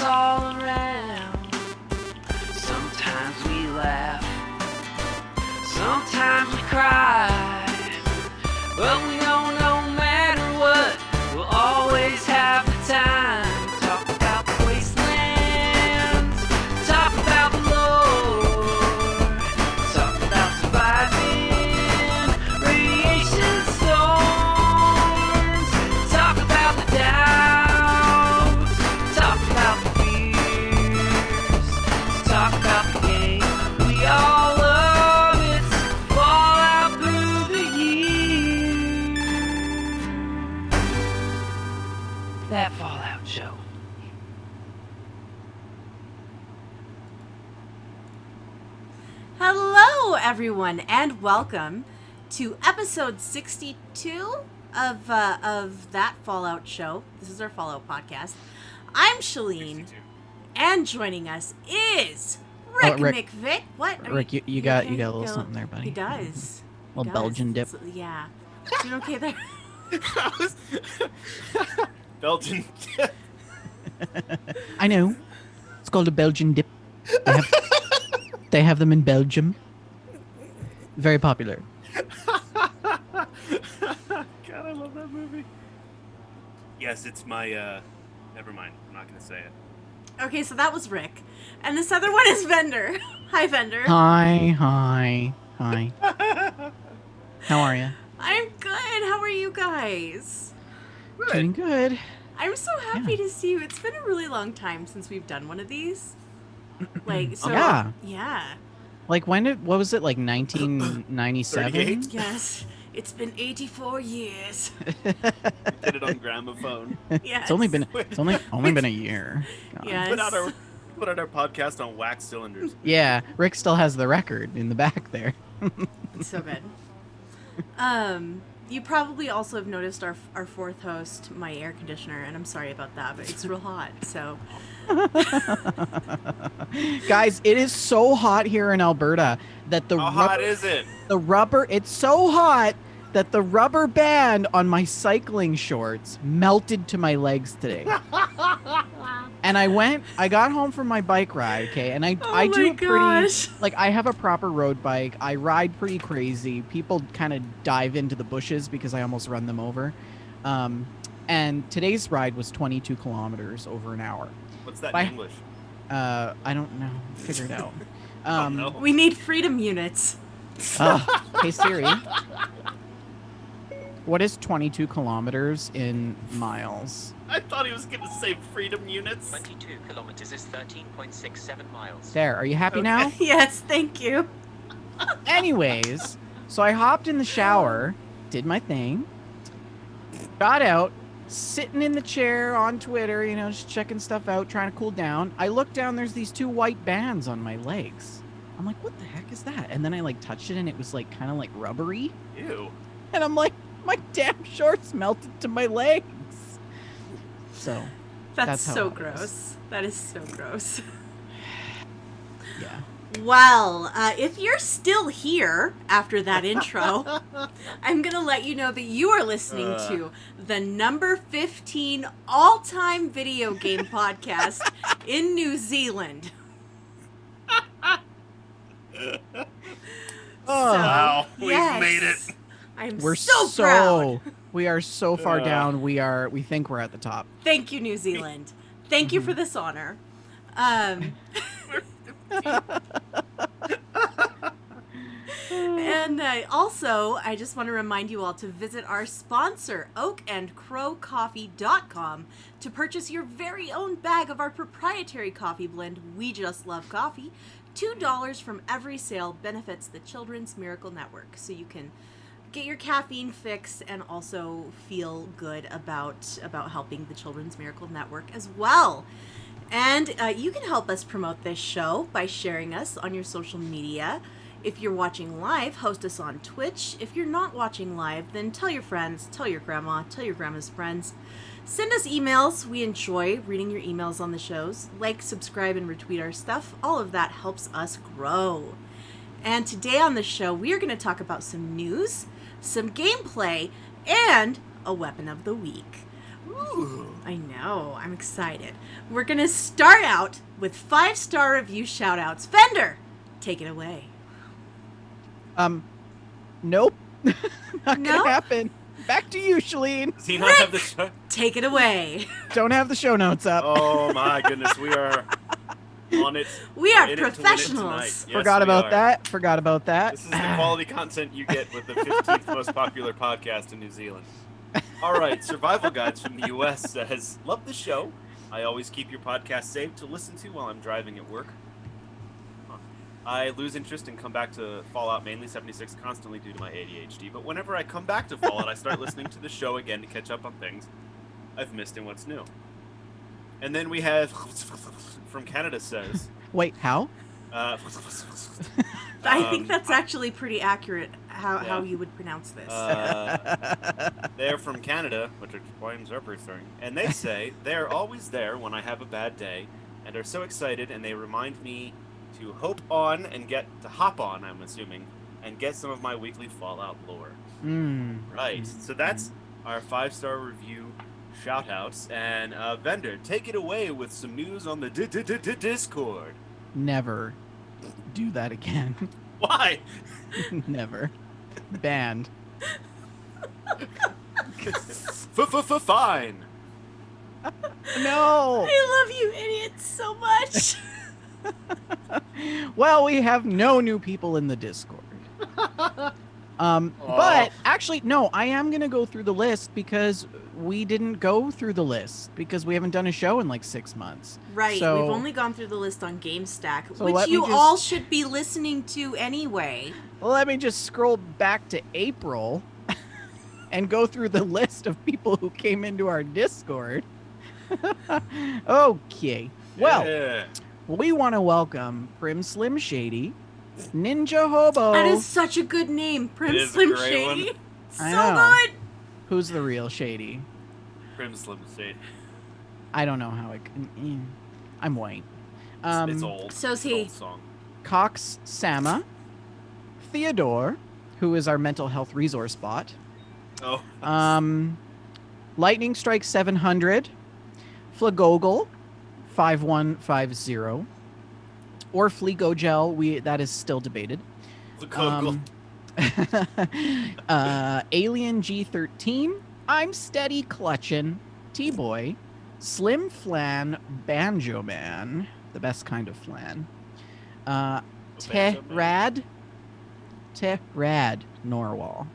all around. Sometimes we laugh, sometimes we cry, but we know no matter what, we'll always have the time. Talk about the wastelands, talk about the Lord, talk about surviving radiation storms, talk about the doubts, talk about the fears, talk about the game we all love. It's Fallout through the years. That Fallout show. Hello, everyone, and welcome to episode 62 of That Fallout Show. This is our Fallout podcast. I'm Shalene, and joining us is Rick McVick. What? Rick, you got a little something there, buddy. He does. A little Belgian dip. Yeah. Doing okay there? Belgian dip. I know. It's called a Belgian dip. They have them in Belgium. Very popular. God, I love that movie. Yes, it's my, never mind. I'm not going to say it. Okay, so that was Rick. And this other one is Vender. Hi, Vender. Hi. How are you? I'm good. How are you guys? Doing good. I'm so happy to see you. It's been a really long time since we've done one of these. Like, so yeah. Like what was it, like 1997? 38? Yes. It's been 84 years. Did it on gramophone. Yes. It's only been a year. God. Yes. Put out our podcast on wax cylinders. Yeah, Rick still has the record in the back there. It's so good. You probably also have noticed our fourth host, my air conditioner, and I'm sorry about that, but it's real hot, so. Guys, it is so hot here in Alberta that How hot is it? It's so hot that the rubber band on my cycling shorts melted to my legs today. And I got home from my bike ride, okay, and I do pretty, like, I have a proper road bike. I ride pretty crazy. People kind of dive into the bushes because I almost run them over. And today's ride was 22 kilometers over an hour. What's that in English? I don't know. Figure it out. No. We need freedom units. Hey Siri. What is 22 kilometers in miles? I thought he was going to say freedom units. 22 kilometers is 13.67 miles. There, are you happy now? Yes, thank you. Anyways, so I hopped in the shower, did my thing, got out, sitting in the chair on Twitter, just checking stuff out, trying to cool down. I look down, there's these two white bands on my legs. I'm like, what the heck is that? And then I touched it and it was kind of rubbery. Ew. And I'm like, my damn shorts melted to my legs. So That's how so hot it gross. is. That is so gross. Yeah. Well, if you're still here after that intro, I'm going to let you know that you are listening to the number 15 all-time video game podcast in New Zealand. Wow, we've made it. We're so proud. We are so far down. We think we're at the top. Thank you, New Zealand. Thank you for this honor. And also, I just want to remind you all to visit our sponsor, oakandcrowcoffee.com, to purchase your very own bag of our proprietary coffee blend, We Just Love Coffee. $2 from every sale benefits the Children's Miracle Network, so you can get your caffeine fix and also feel good about helping the Children's Miracle Network as well. And you can help us promote this show by sharing us on your social media. If you're watching live, host us on Twitch. If you're not watching live, then tell your friends, tell your grandma, tell your grandma's friends. Send us emails. We enjoy reading your emails on the shows. Like, subscribe, and retweet our stuff. All of that helps us grow. And today on the show, we are going to talk about some news, some gameplay, and a weapon of the week. Ooh. I know. I'm excited. We're going to start out with 5-star review shout-outs. Fender, take it away. Nope. Not No? gonna happen. Back to you, Shalene. Does he not have the show? Take it away. Don't have the show notes up. Oh my goodness, we are on it. We We're are in it to win it professionals. tonight. Yes, Forgot we about are. that. Forgot about that. This is the quality content you get with the 15th most popular podcast in New Zealand. All right, Survival Guides from the U.S. says, love the show. I always keep your podcast saved to listen to while I'm driving at work. Huh. I lose interest and come back to Fallout mainly 76 constantly due to my ADHD, but whenever I come back to Fallout, I start listening to the show again to catch up on things I've missed and what's new. And then we have from Canada says, Wait, how? I think um, that's actually pretty accurate how yeah. you would pronounce this. They're from Canada, which explains everything. And they say they're always there when I have a bad day and are so excited, and they remind me to hop on, I'm assuming, and get some of my weekly Fallout lore. Right. So that's our 5-star review shout-outs. And Vendor, take it away with some news on the Discord. Never do that again. Why? Never. Banned. Fine. No. I love you idiots so much. Well, we have no new people in the Discord. But actually, no, I am going to go through the list because we didn't go through the list because we haven't done a show in like 6 months. Right. So- We've only gone through the list on GameStack, So which let me you just- all should be listening to anyway. Let me just scroll back to April and go through the list of people who came into our Discord. Okay. Well, Yeah. we want to welcome Prim Slim Shady, Ninja Hobo. That is such a good name, Prim It is a Slim great Shady. one. So I know. good. Who's the real Shady? Prim Slim Shady. I don't know how I'm white. It's old. So's It's an he. old song. Cox Sama, Theodore, who is our mental health resource bot. Oh. Lightning Strike 700, Flagogel 5150, or Fleegogel. That is still debated. The Google. Alien G13, I'm Steady Clutchin', T-Boy, Slim Flan, Banjo Man, the best kind of flan, Tehrad, Norwal.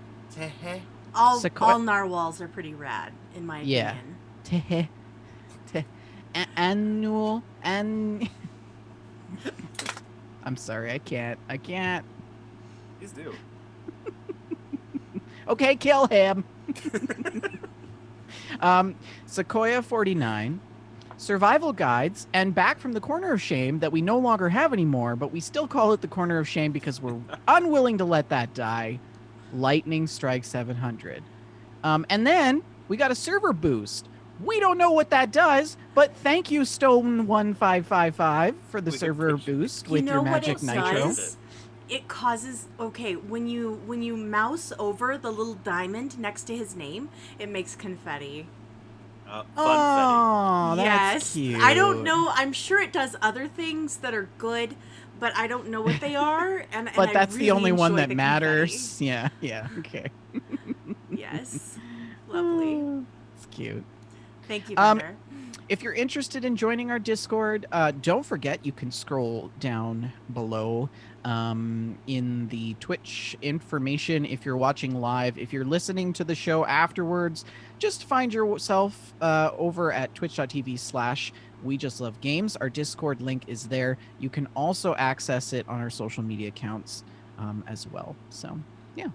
All Sequoia- narwhals are pretty rad, in my Yeah. opinion. Annual and I'm sorry, I can't. Please do. Okay, kill him. Sequoia 49, Survival Guides, and Back from the Corner of Shame that we no longer have anymore, but we still call it the Corner of Shame because we're unwilling to let that die. Lightning Strike 700. And then we got a server boost. We don't know what that does, but thank you, Stone1555, for the We server appreciate it. boost You with know your what magic it nitro. does? It causes when you mouse over the little diamond next to his name, it makes confetti. Funfetti. Oh, that's Yes. cute. I don't know. I'm sure it does other things that are good, but I don't know what they are. And But I that's the really only one enjoy that the matters. Yeah, okay. confetti. Yes. Lovely. It's cute. Thank you, Um, Vendor. If you're interested in joining our Discord, don't forget you can scroll down below in the Twitch information if you're watching live. If you're listening to the show afterwards, just find yourself over at twitch.tv/We Just Love Games. Our Discord link is there. You can also access it on our social media accounts as well. So, yeah.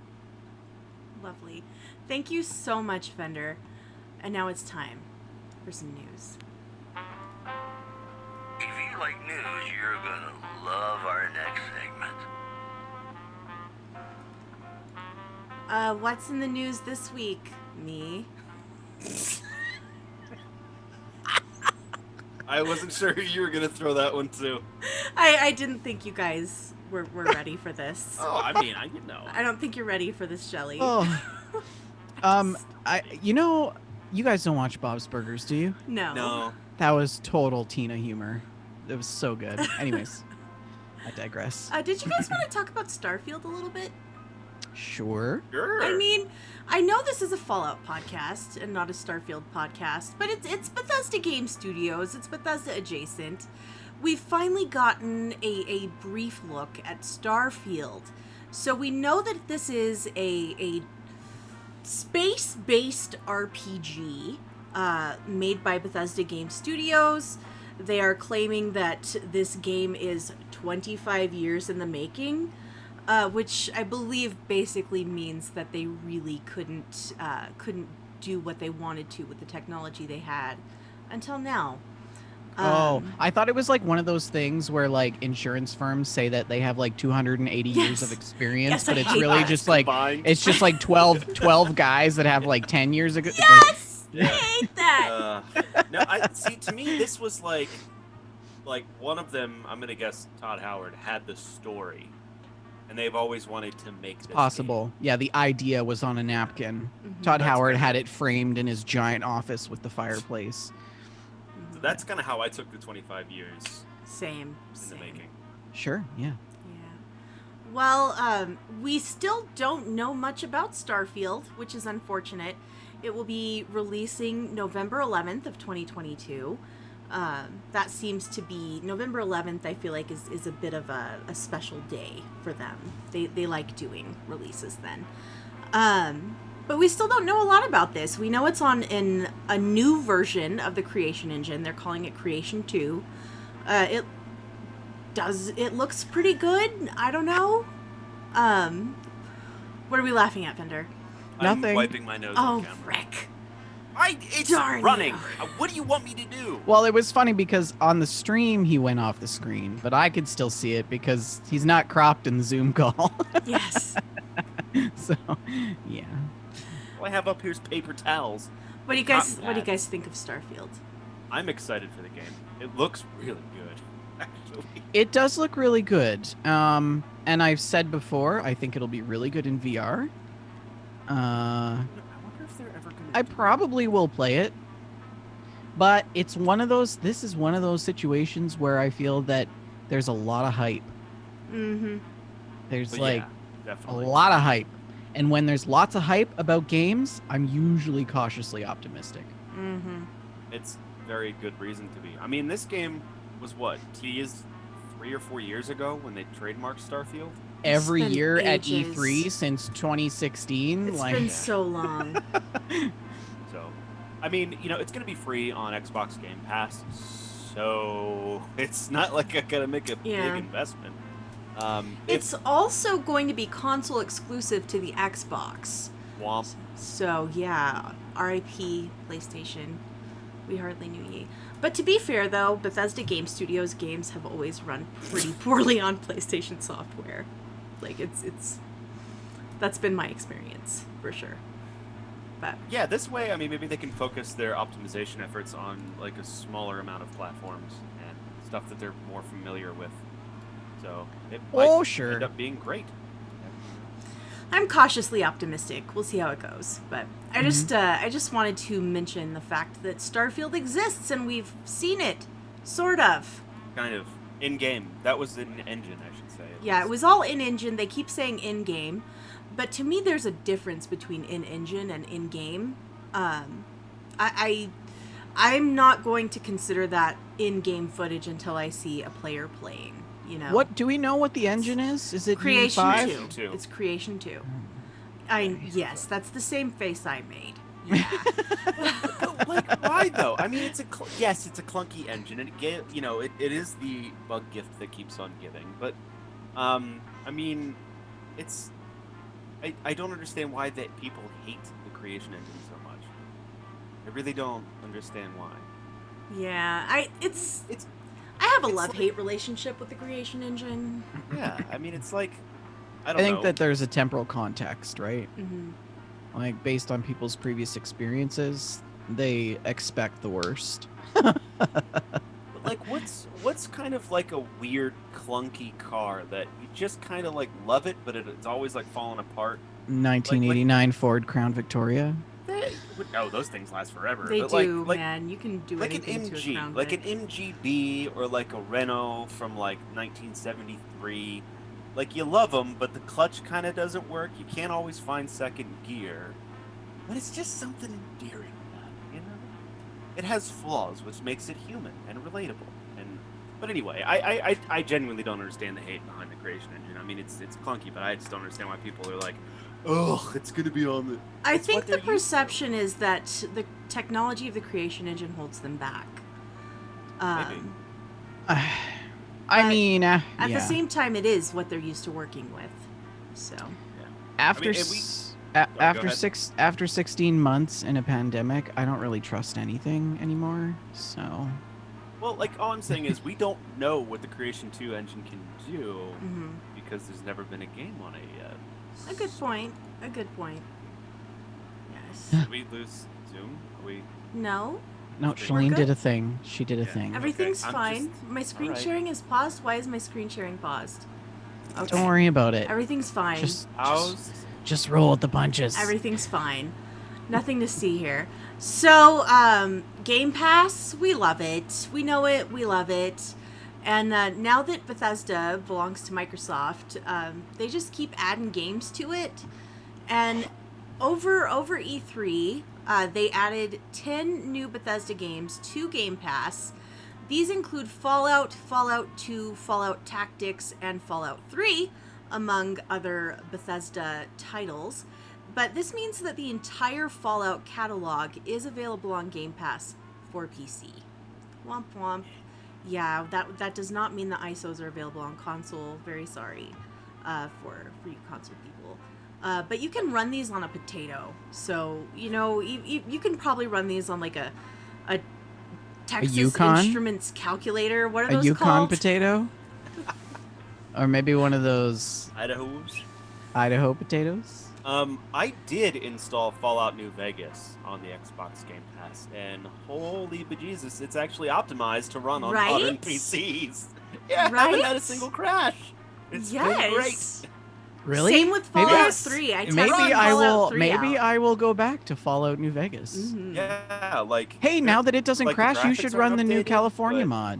Lovely. Thank you so much, Vendor. And now it's time for some news. If you like news, you're gonna love our next segment. What's in the news this week? Me. I wasn't sure you were gonna throw that one too. I didn't think you guys were ready for this. Oh, I mean, I know. I don't think you're ready for this, Jelly. Oh. You guys don't watch Bob's Burgers, do you? No. That was total Tina humor. It was so good. Anyways, I digress. Did you guys want to talk about Starfield a little bit? Sure. Sure. I mean, I know this is a Fallout podcast and not a Starfield podcast, but it's Bethesda Game Studios. It's Bethesda adjacent. We've finally gotten a brief look at Starfield. So we know that this is a space-based RPG made by Bethesda Game Studios. They are claiming that this game is 25 years in the making, which I believe basically means that they really couldn't do what they wanted to with the technology they had until now. I thought it was like one of those things where like insurance firms say that they have like 280 years of Yes. experience, Yes, but I it's hate really that. just like Combined. it's just like 12 guys that have like 10 years ago. Yes! Yeah. I hate that! No, I see. To me, this was like one of them. I'm gonna guess Todd Howard had the story, and they've always wanted to make this Possible. Yeah, the idea was on a napkin. Mhm. Todd That's Howard kinda- had it framed in his giant office with the fireplace. game. So that's kind of how I took the 25 years Same. in the Same. making. Sure, yeah. Yeah. Well, we still don't know much about Starfield, which is unfortunate. It will be releasing November 11th of 2022. That seems to be November 11th. I feel like is a bit of a special day for them. They like doing releases then. But we still don't know a lot about this. We know it's on in a new version of the Creation Engine. They're calling it Creation 2. It looks pretty good. I don't know. What are we laughing at, Fender? Nothing. I'm wiping my nose Oh, on camera. frick. It's Darn running. you. What do you want me to do? Well, it was funny because on the stream he went off the screen, but I could still see it because he's not cropped in the Zoom call. Yes. So, yeah. All I have up here is paper towels. What do you guys think of Starfield? I'm excited for the game. It looks really good, actually. It does look really good. And I've said before, I think it'll be really good in VR. I wonder if they're ever going to. I probably will play it. But it's one of those this is one of those situations where I feel that there's a lot of hype. Mm-hmm. There's But like yeah, a definitely. lot of hype. And when there's lots of hype about games, I'm usually cautiously optimistic. Mm-hmm. It's very good reason to be. I mean, this game was what teased 3 or 4 years ago when they trademarked Starfield. Every been year at ages. E3 since 2016, It's like been so long. So, I mean, it's going to be free on Xbox Game Pass, so it's not like I got to make a Yeah. big investment. It's also going to be console exclusive to the Xbox. Womp. So yeah, RIP PlayStation. We hardly knew ye. But to be fair though, Bethesda Game Studios games have always run pretty poorly on PlayStation software. Like it's that's been my experience for sure. But Yeah, this way, I mean, maybe they can focus their optimization efforts on like a smaller amount of platforms and stuff that they're more familiar with. So it Oh, might sure. end up being great. I'm cautiously optimistic. We'll see how it goes. But I just wanted to mention the fact that Starfield exists and we've seen it, sort of. Kind of in game. That was an engine, I should say. Yeah, it was all in-engine. They keep saying in-game, but to me, there's a difference between in-engine and in-game. I'm not going to consider that in-game footage until I see a player playing. You know, what do we know what the engine is? Is it Creation UE5? 2. Creation 2. It's Creation 2. Yes, that's the same face I made. But, like, why though? I mean, it's a clunky engine, and it is the bug gift that keeps on giving. But, I mean, it's I don't understand why that people hate the creation engine so much. I really don't understand why. Yeah, I have a It's love-hate relationship with the Creation Engine. Yeah, I mean, it's like I I don't think know. that there's a temporal context, right? Mm-hmm. Like based on people's previous experiences, they expect the worst. But, like, what's kind of like a weird clunky car that you just kind of like love it, but it's always like falling apart. 1989 Ford Crown Victoria. No, those things last forever. They but do, like, man. You can do like an anything to a MG, Crown like Vic. an MGB or like a Renault from like 1973. Like you love them, but the clutch kind of doesn't work. You can't always find second gear. But it's just something endearing about it, you know? It has flaws, which makes it human and relatable. But anyway, I genuinely don't understand the hate behind the creation engine. I mean, it's clunky, but I just don't understand why people are like, ugh, it's gonna be on the. I It's what think the they're used to. perception is that the technology of the creation engine holds them back. Maybe. I But mean, At yeah. the same time, it is what they're used to working with. So, after I mean, after go ahead. after 16 months in a pandemic, I don't really trust anything anymore. So Well, like all I'm saying is we don't know what the Creation 2 engine can do mhm. because there's never been a game on it yet. A good point. A good point. Yes. Did we lose Zoom? Are we? No, no, Okay. Shalene We're did good. a thing. She did a Yeah. thing. everything's I'm fine. just- My screen alright. sharing is paused. Why is my screen sharing paused? Okay. Don't worry about it. Everything's fine. Just roll with the punches. Everything's fine. Nothing to see here. So, Game Pass, we love it. We know it. We love it. And now that Bethesda belongs to Microsoft, they just keep adding games to it. And over E3, they added 10 new Bethesda games to Game Pass. These include Fallout, Fallout 2, Fallout Tactics, and Fallout 3, among other Bethesda titles. But this means that the entire Fallout catalog is available on Game Pass for PC. Womp womp. Yeah, that does not mean the ISOs are available on console. Very sorry for you console people. But you can run these on a potato. So, you can probably run these on like a Texas Yukon? Instruments calculator. What are A those Yukon called? potato, or maybe one of those Idaho's. Idaho potatoes. I did install Fallout New Vegas on the Xbox Game Pass, and holy bejesus, it's actually optimized to run on modern Right? PCs. Yeah, I haven't had a Right? single crash. It's been Yes. great. Really? Same with Maybe Fallout I- 3. I tested Maybe I Fallout will. 3 Maybe out. I will go back to Fallout New Vegas. Mhm. Yeah, like. Hey, now that it doesn't like, the crash, you graphics should aren't run the new updated, California but- mod.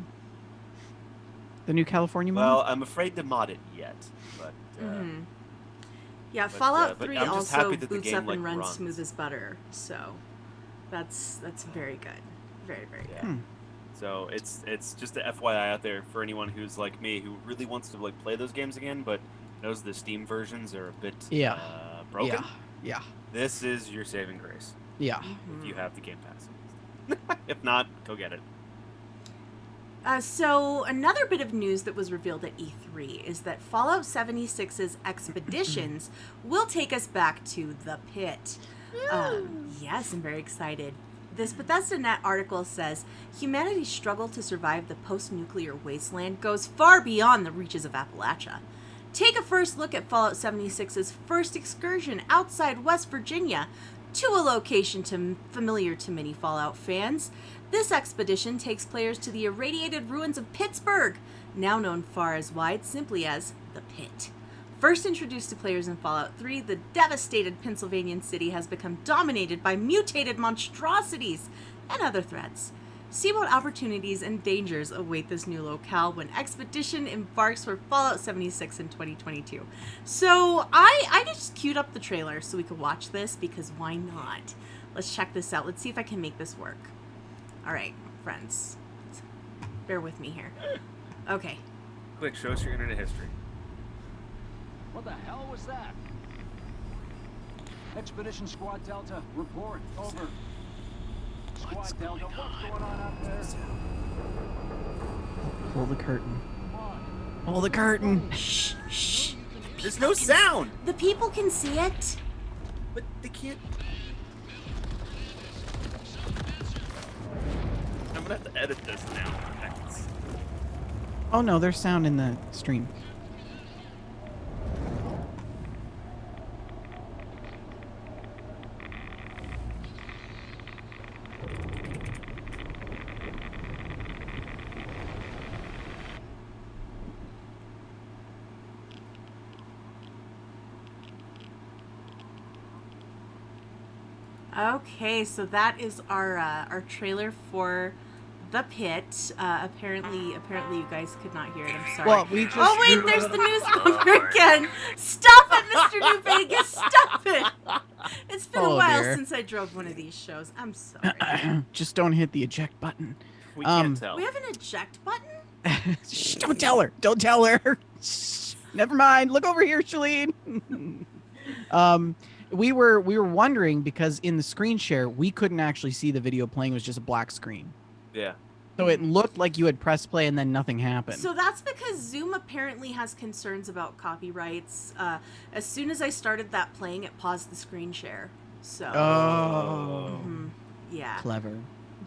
The new California Well, mod. I'm afraid to mod it yet, but. Mhm. Yeah, but, Fallout but 3 I'm just also happy that the boots game, up and like, runs runs. smooth as butter. So that's very good. Very, very Yeah. good. So it's just a FYI out there for anyone who's like me who really wants to like play those games again, but knows the Steam versions are a bit Yeah. broken. Yeah. This is your saving grace Yeah. Mhm. if you have the Game Pass. If not, go get it. So another bit of news that was revealed at E3 is that Fallout 76's expeditions will take us back to the pit. Yes, I'm very excited. This Bethesda Net article says humanity's struggle to survive the post-nuclear wasteland goes far beyond the reaches of Appalachia. Take a first look at Fallout 76's first excursion outside West Virginia to a location familiar to many Fallout fans. This expedition takes players to the irradiated ruins of Pittsburgh, now known far as wide simply as the Pit. First introduced to players in Fallout 3, the devastated Pennsylvanian city has become dominated by mutated monstrosities and other threats. See what opportunities and dangers await this new locale when Expedition embarks for Fallout 76 in 2022. So I just queued up the trailer so we could watch this because why not? Let's check this out. Let's see if I can make this work. All right, friends. Bear with me here. Okay. Quick, show us your internet history. What the hell was that? Expedition Squad Delta, report. Over. Squad Delta, what's going on out there? Pull the curtain. Come on. Pull the curtain. Shh, shh. There's no sound, The people can see it. but they can't. I'm gonna have to edit this now. Thanks. Oh no, there's sound in the stream. Okay, so that is our trailer for The Pit. Apparently you guys could not hear it. I'm sorry. Well, we just. Oh wait, there's the news bumper again. Stop it, Mr. New Vegas. Stop it. It's been a Oh, while dear. since I drove one of these shows. I'm sorry. Just don't hit the eject button. We can't tell. We have an eject button? Shh, don't tell her. Don't tell her. Shh. Never mind. Look over here, Shalene. We were wondering because in the screen share we couldn't actually see the video playing. It was just a black screen. Yeah. So it looked like you had pressed play and then nothing happened. So that's because Zoom apparently has concerns about copyrights. As soon as I started that playing, it paused the screen share. So Oh, yeah. clever.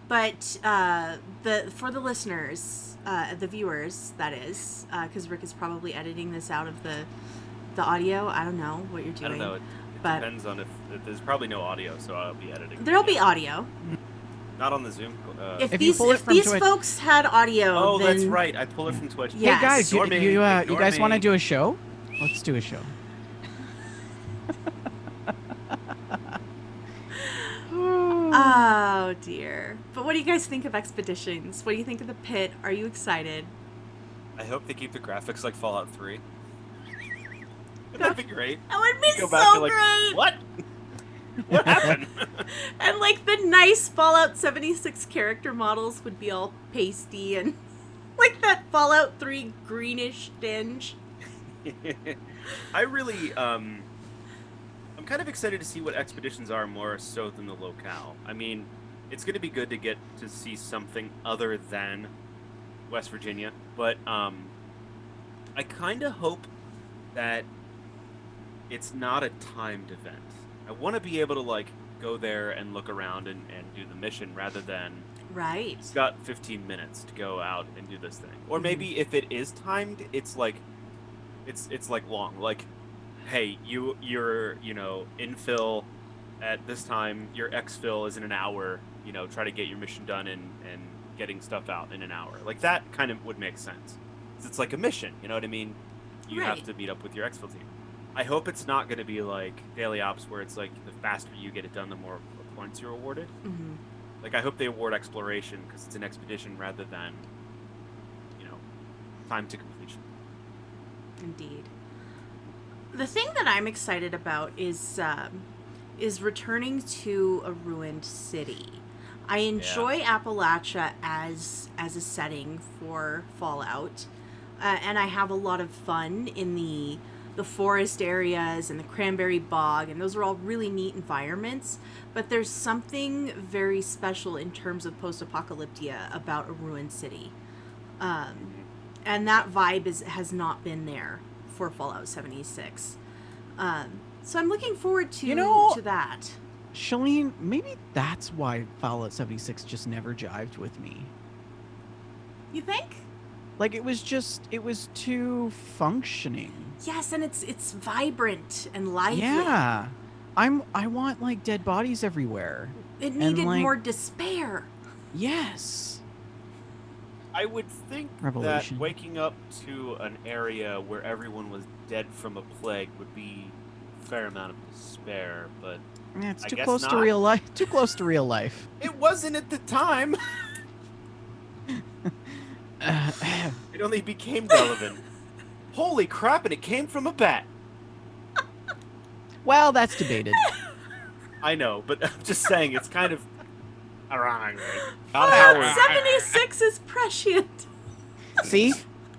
But for the listeners, the viewers, that is, because Rick is probably editing this out of the audio. I don't know what you're doing. I don't know. It but depends on if there's probably no audio, so I'll be editing. there'll be audio. Not on the Zoom. If If you these pull it from these Twitch- folks had audio, oh, then that's right. I pull it from Twitch. Yeah. Hey guys, you, Ignore me. you Ignore guys want to me. do a show? Let's do a show. Oh dear. But what do you guys think of Expeditions? What do you think of The Pit? Are you excited? I hope they keep the graphics like Fallout 3. Wouldn't that be great? That would be Go back so to like, great. what? What happened? And like the nice Fallout 76 character models would be all pasty and like that Fallout 3 greenish tinge. I really, I'm kind of excited to see what expeditions are more so than the locale. I mean, it's going to be good to get to see something other than West Virginia, but I kind of hope that it's not a timed event. I want to be able to like go there and look around and do the mission rather than Right. it's got 15 minutes to go out and do this thing. Or maybe if it is timed, it's like it's like long. Like, hey, you're infill at this time, your exfil is in an hour, try to get your mission done and getting stuff out in an hour. Like that kind of would make sense. 'Cause it's like a mission, you know what I mean? You have Right. to meet up with your exfil team. I hope it's not going to be like daily ops where it's like the faster you get it done, the more points you're awarded. Mm-hmm. Like I hope they award exploration because it's an expedition rather than, time to completion. Indeed. The thing that I'm excited about is returning to a ruined city. I enjoy Appalachia as a setting for Fallout, and I have a lot of fun in the forest areas and the cranberry bog, and those are all really neat environments. But there's something very special in terms of post-apocalyptia about a ruined city. And that vibe has not been there for Fallout 76. So I'm looking forward to that. Shalene, maybe that's why Fallout 76 just never jived with me. You think? Like it was too functioning. Yes, and it's vibrant and lively. Yeah. I want like dead bodies everywhere. It And, needed like- more despair. Yes. I would think Revelation. that waking up to an area where everyone was dead from a plague would be a fair amount of despair, but Yeah, it's I too guess close to not. real life. Too close to real life. it wasn't at the time. It only became relevant. Holy crap, and it came from a bat. Well, that's debated. I know, but I'm just saying it's kind of ironic. Fallout 76 is prescient. See?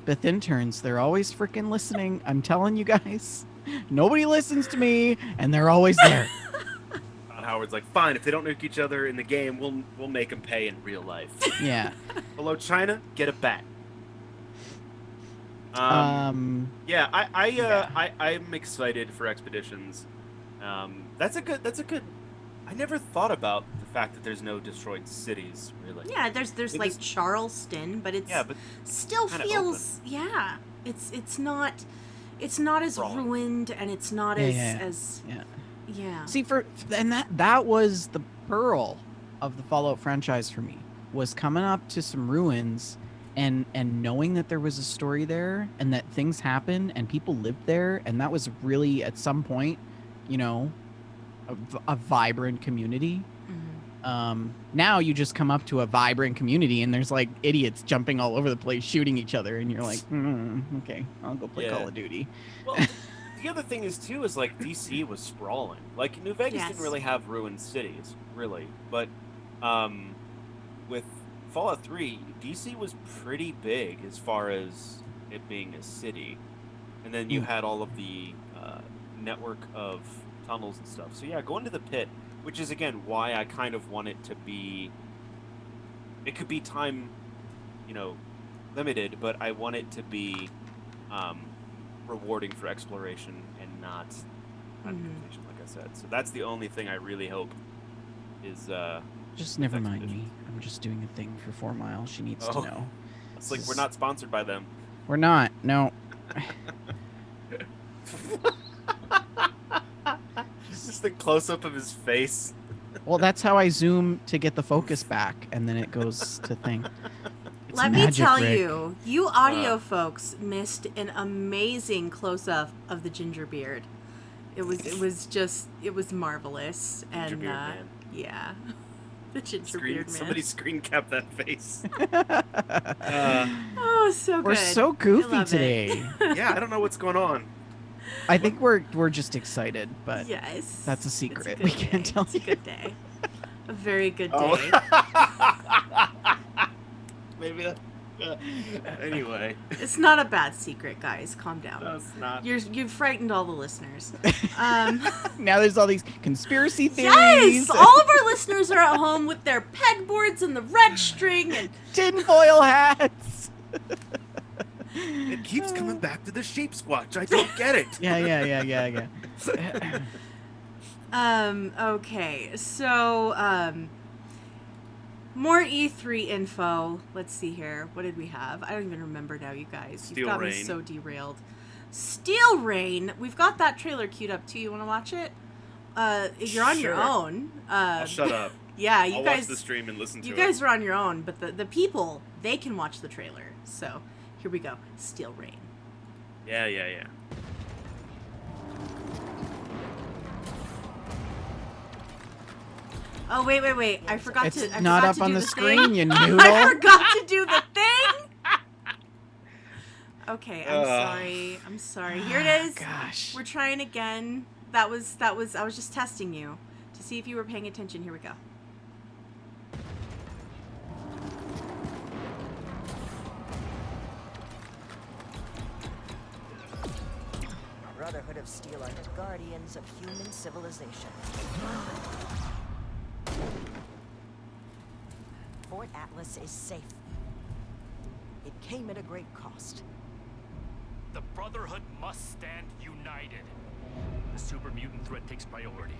Beth interns, they're always freaking listening. I'm telling you guys. Nobody listens to me, and they're always there. Todd Howard's like, fine, if they don't nuke each other in the game, we'll make them pay in real life. Yeah. Hello, China, get a bat. Yeah, I'm excited for expeditions. That's a good. I never thought about the fact that there's no destroyed cities, really. Yeah, there's It like is- Charleston, but it's Yeah, but still kinda feels it's not as Sprawling. ruined, and it's not Yeah, as yeah. yeah. See, and that was the pearl of the Fallout franchise for me, was coming up to some ruins and knowing that there was a story there and that things happened and people lived there, and that was really at some point, a vibrant community. Mhm. Now you just come up to a vibrant community and there's like idiots jumping all over the place, shooting each other, and you're like, okay, I'll go play Yeah. Call of Duty. Well, the other thing is too is like DC was sprawling. Like New Vegas didn't Yes. really have ruined cities, really, but with Fallout 3, DC was pretty big as far as it being a city, and then you had all of the network of tunnels and stuff. So yeah, going to the pit, which is again why I kind of want it to be. It could be time, limited, but I want it to be rewarding for exploration and not gratification, like I said. So that's the only thing I really hope is. Just never mind expeditions. me. I'm just doing a thing for 4 Mile. She needs to Oh. know. It's like we're not sponsored by them. We're not. No. It's just the close up of his face. Well, that's how I zoom to get the focus back, and then it goes to thing. It's Let me magic, tell Rick. you audio folks missed an amazing close-up of the ginger beard. It was marvelous. Ginger And beard man. yeah. The ginger beard man. Somebody screen cap that face. Oh, so good. We're so I goofy love it. today. Yeah, I don't know what's going on. I think we're just excited, but Yes. that's a It's secret. good We can't day. tell It's a you. good day. A very good day. Oh. Maybe that. Anyway. It's not a bad secret, guys. Calm down. No, it's not. You've frightened all the listeners. Now there's all these conspiracy theories. Yes, all of our listeners are at home with their pegboards and the red string and tinfoil hats. It keeps coming back to the sheep squatch. I don't get it. Yeah. Okay, so more E3 info. Let's see here. What did we have? I don't even remember now, you guys. Steel You've got me Rain. so derailed. Steel Rain. We've got that trailer queued up too. You want to watch it? You're on your Sure. own. I'll shut up. Yeah, you I'll guys. watch the stream and listen to You it. guys are on your own, but the people, they can watch the trailer. So here we go. Steel Rain. Yeah. Oh wait! I forgot It's to. I not forgot up to on do the thing. screen, you I noodle. forgot to do the thing. Okay, I'm sorry. Here it is. Gosh. We're trying again. That was. I was just testing you to see if you were paying attention. Here we go. Brotherhood of Steel are the guardians of human civilization. Fort Atlas is safe. It came at a great cost. The Brotherhood must stand united. The super mutant threat takes priority.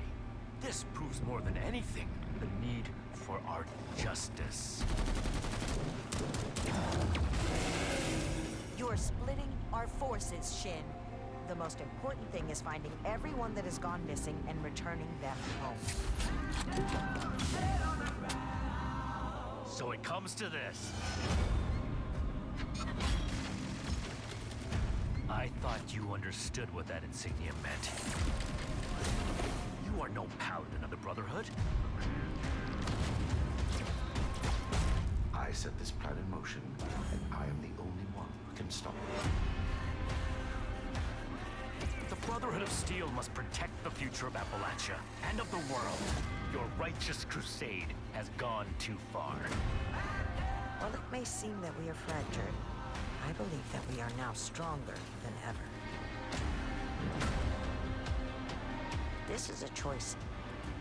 This proves more than anything the need for our justice. You're splitting our forces, Shin. The most important thing is finding everyone that has gone missing and returning them home. So it comes to this. I thought you understood what that insignia meant. You are no paladin of the Brotherhood. I set this plan in motion, and I am the only one who can stop it. The Brotherhood of Steel must protect the future of Appalachia and of the world. Your righteous crusade has gone too far. While it may seem that we are fractured, I believe that we are now stronger than ever. This is a choice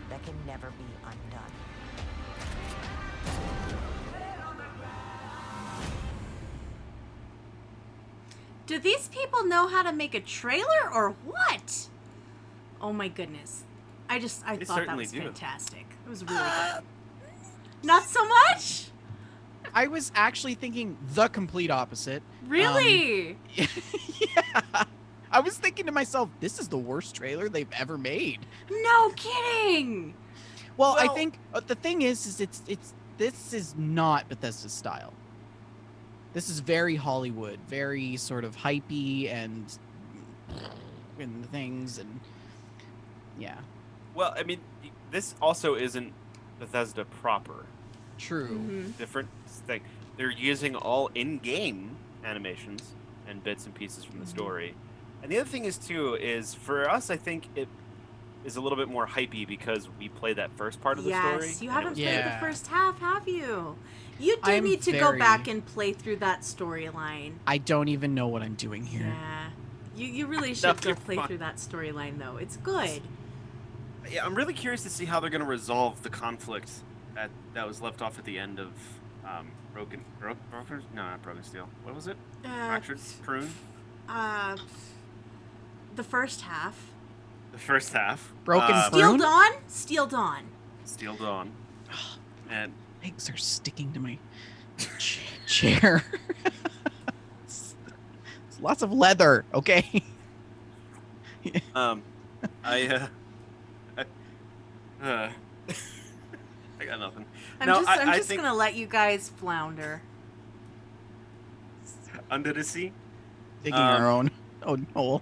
that can never be undone. Do these people know how to make a trailer or what? Oh my goodness. I They thought that certainly was do. fantastic. It was really good. Not so much? I was actually thinking the complete opposite. Really? Yeah. I was thinking to myself, this is the worst trailer they've ever made. No kidding. Well, I Well- think the thing is this is not Bethesda's style. This is very Hollywood, very sort of hypey and things, and yeah. Well, I mean, this also isn't Bethesda proper. True. Mhm. Different thing. They're using all in-game animations and bits and pieces from the story. And the other thing is too is for us, I think it is a little bit more hypey because we play that first part of the story. Yes, you and it haven't was played good. the first half, have you? You do I'm need to go very- back and play through that storyline. I don't even know what I'm doing here. Yeah. You really No, should go you're play fine. through that storyline, though. It's good. Yeah, I'm really curious to see how they're going to resolve the conflict that was left off at the end of Broken? No, not Broken Steel. What was it? Fractured Prune? The first half. The first half. Broken Steel Prune? Dawn? Steel Dawn. Steel Dawn. And Legs are sticking to my chair. It's lots of leather, okay? I I got nothing. I'm No, just, I I'm just think gonna let you guys flounder. Under the Sea. Digging our own. Oh no.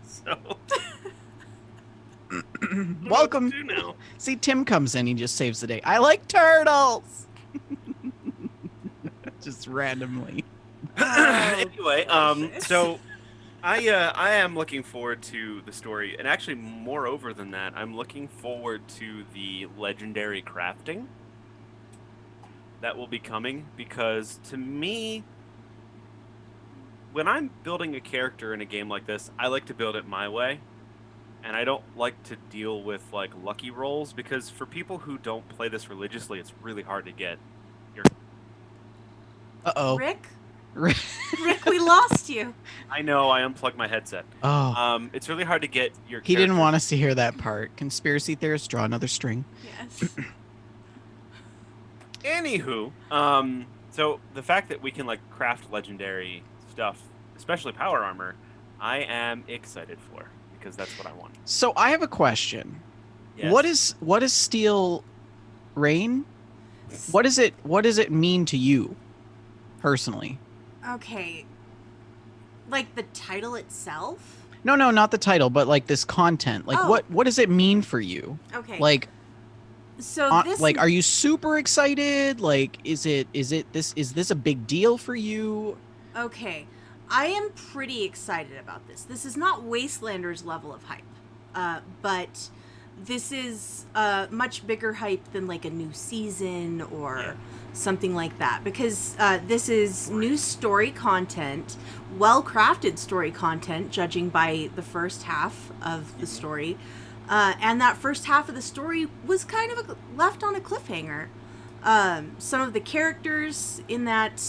So Welcome. do now. See, Tim comes in, he just saves the day. I like turtles. Just randomly. Anyway, so I am looking forward to the story, and actually, moreover than that, I'm looking forward to the legendary crafting that will be coming, because to me, when I'm building a character in a game like this, I like to build it my way, and I don't like to deal with like lucky rolls, because for people who don't play this religiously, it's really hard to get your. Uh-oh. Rick? Rick. Rick, we lost you. I know, I unplugged my headset. Oh. It's really hard to get your. He didn't character- want us to hear that part. Conspiracy theorists, draw another string. Yes. Anywho, so the fact that we can like craft legendary stuff, especially power armor, I am excited for, because that's what I want. So I have a question. Yes. What is Steel Rain? What does it mean to you personally? Okay. Like the title itself? No, not the title, but like this content. Like Oh. what does it mean for you? Okay. Like so this like are you super excited? Like is this a big deal for you? Okay. I am pretty excited about this. This is not Wastelanders level of hype. But this is much bigger hype than like a new season or something like that, because this is new story content, well-crafted story content, judging by the first half of the story. And that first half of the story was kind of left on a cliffhanger. Some of the characters in that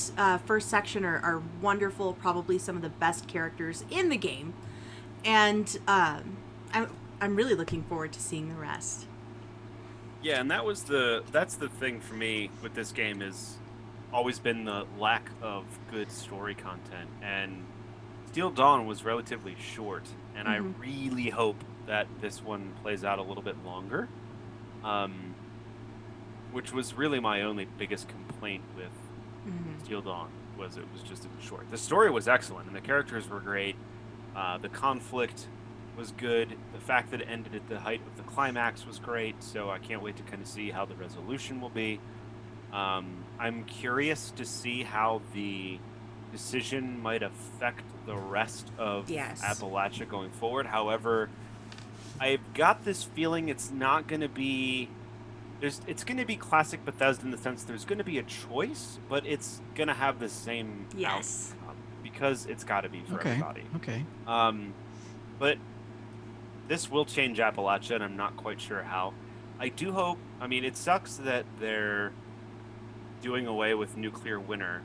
first section are wonderful, probably some of the best characters in the game. And I'm really looking forward to seeing the rest. Yeah, and that's the thing for me with this game is always been the lack of good story content. And Steel Dawn was relatively short, and I really hope that this one plays out a little bit longer. Which was really my only biggest complaint with Steel Dawn, was it was short. The story was excellent, and the characters were great. The conflict was good. The fact that it ended at the height of the climax was great, so I can't wait to kind of see how the resolution will be. I'm curious to see how the decision might affect the rest of Appalachia going forward. However, I've got this feeling it's not going to be... It's going to be classic Bethesda in the sense there's going to be a choice, but it's going to have the same outcome, because it's got to be for everybody. Okay. But this will change Appalachia, and I'm not quite sure how. I do hope... I mean, it sucks that they're doing away with Nuclear Winter.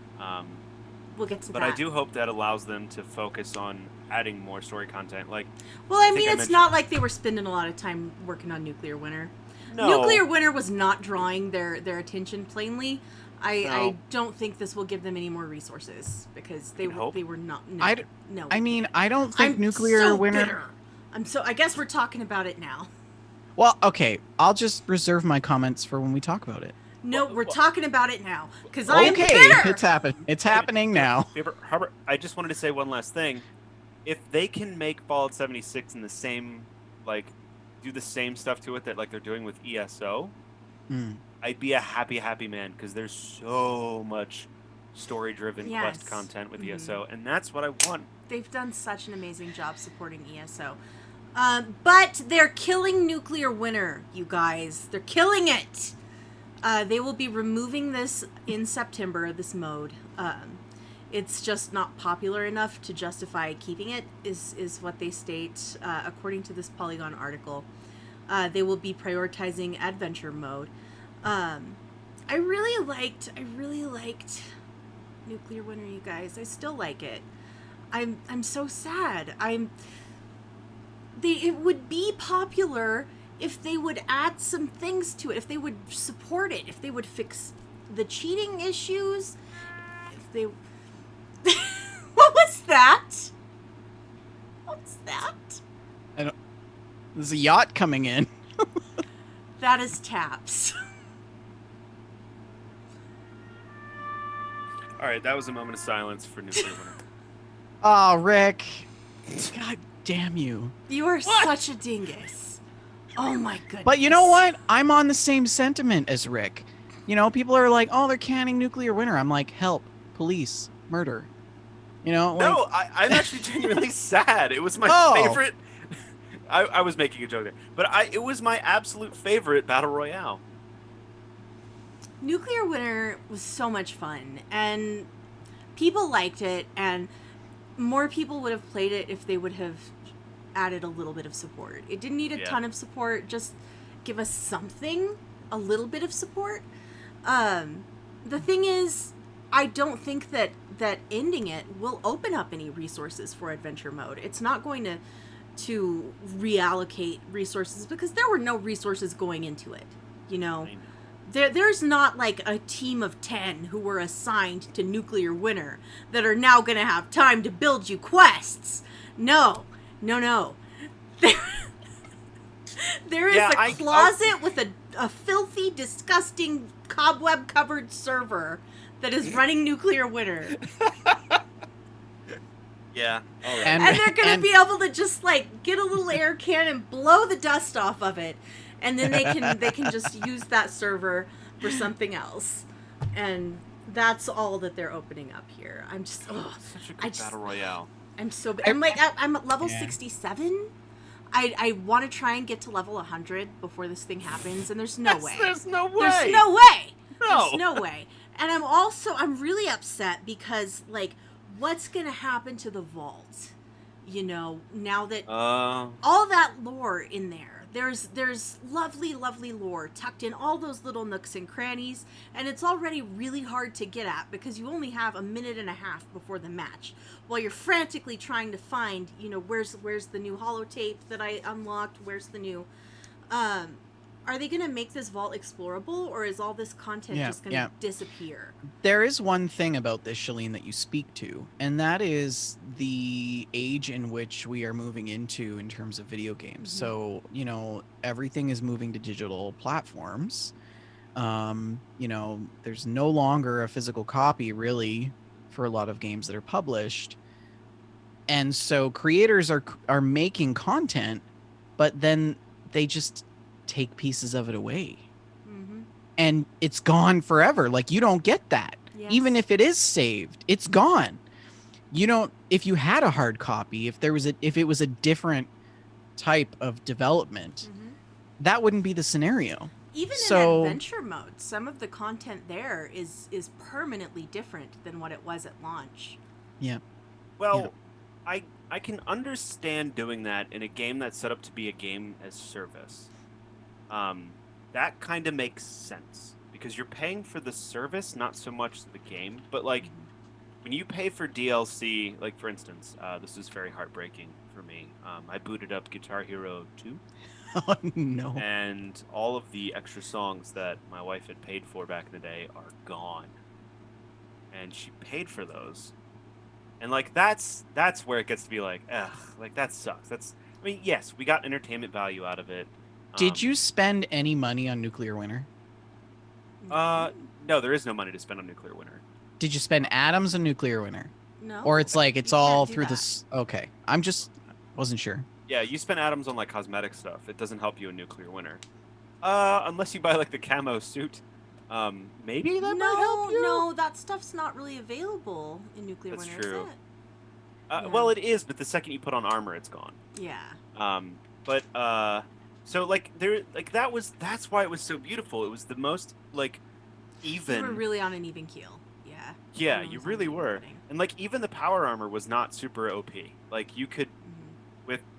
We'll get to but that. I do hope that allows them to focus on adding more story content. Like, well, I think mean, I it's mentioned- not like they were spending a lot of time working on Nuclear Winter. No. Nuclear Winter was not drawing their attention plainly. I No. don't think this will give them any more resources, because they were not. No, no. I mean, I don't think I'm Nuclear so Winter. bitter. I guess we're talking about it now. Well, okay. I'll just reserve my comments for when we talk about it. No, we're talking about it now, because I am Okay, bitter. it's happening. It's happening now. Hubbard, I just wanted to say one last thing. If they can make Fallout 76 in the same like do the same stuff to it that like they're doing with ESO, Hmm. I'd be a happy man because there's so much story-driven quest Yes. content with Mhm. ESO, and that's what I want. They've done such an amazing job supporting ESO. But they're killing Nuclear Winter, you guys. They're killing it. They will be removing this in September, this mode. It's just not popular enough to justify keeping it, is what they state, according to this Polygon article. They will be prioritizing adventure mode. I really liked Nuclear Winter, you guys. I still like it. I'm so sad. It would be popular if they would add some things to it, if they would support it, if they would fix the cheating issues, if they What was that? What's that? There's a yacht coming in. That is Taps. All right, that was a moment of silence for Nuclear Winter. Oh, Rick. God damn you. You are such a dingus. Oh my goodness. But you know what? I'm on the same sentiment as Rick. You know, people are like, oh, they're canning Nuclear Winter. I'm like, help, police, murder. You know? Like, No, I'm actually genuinely sad. It was my favorite. I was making a joke there, but it was my absolute favorite battle royale. Nuclear Winter was so much fun, and people liked it, and more people would have played it if they would have added a little bit of support. It didn't need a ton of support, just give us something, a little bit of support. The thing is, I don't think that ending it will open up any resources for adventure mode. It's not going to reallocate resources because there were no resources going into it, you know? There's not like a team of 10 who were assigned to Nuclear Winter that are now going to have time to build you quests. No. There is a closet with a filthy, disgusting, cobweb-covered server that is running Nuclear Winter. Yeah. All right. And they're going to be able to just, like, get a little air cannon, blow the dust off of it, and then they can just use that server for something else. And that's all that they're opening up here. I'm just, such a good battle royale. I'm at level 67. I want to try and get to level 100 before this thing happens, and there's no way. There's no way. There's no way. No. There's no way. And I'm really upset because, like, what's going to happen to the vault? You know, now that all that lore in there. There's lovely, lovely lore tucked in all those little nooks and crannies, and it's already really hard to get at because you only have a minute and a half before the match, while you're frantically trying to find, you know, where's the new holotape that I unlocked, where's the new, are they going to make this vault explorable, or is all this content just going to disappear? There is one thing about this, Shalene, that you speak to, and that is the age in which we are moving into in terms of video games. Mm-hmm. So, you know, everything is moving to digital platforms. You know, there's no longer a physical copy, really, for a lot of games that are published. And so creators are making content, but then they just take pieces of it away. Mm-hmm. And it's gone forever. Like, you don't get that. Yes. Even if it is saved, it's gone. You don't, if you had a hard copy, if it was a different type of development, mm-hmm. that wouldn't be the scenario. Even in adventure mode, some of the content there is permanently different than what it was at launch. Yeah. Well, yeah. I can understand doing that in a game that's set up to be a game as service. That kind of makes sense because you're paying for the service, not so much the game. But like, when you pay for DLC, like for instance, this is very heartbreaking for me. I booted up Guitar Hero 2. Oh no! And all of the extra songs that my wife had paid for back in the day are gone. And she paid for those. And like that's where it gets to be like, ugh, like that sucks. I mean, yes, we got entertainment value out of it. Did you spend any money on Nuclear Winter? No, there is no money to spend on Nuclear Winter. Did you spend atoms on Nuclear Winter? No. Or it's like it's all through this? Okay, I'm just wasn't sure. Yeah, you spend atoms on like cosmetic stuff. It doesn't help you in Nuclear Winter. Unless you buy like the camo suit. Maybe that might help you. No, that stuff's not really available in Nuclear That's Winter, true. is it? Yeah. Well, it is, but the second you put on armor, it's gone. Yeah. But so like that's why it was so beautiful. It was the most like even. You were really on an even keel. Yeah. Yeah, Everyone you was on really an even were. footing. And like even the power armor was not super OP. Like you could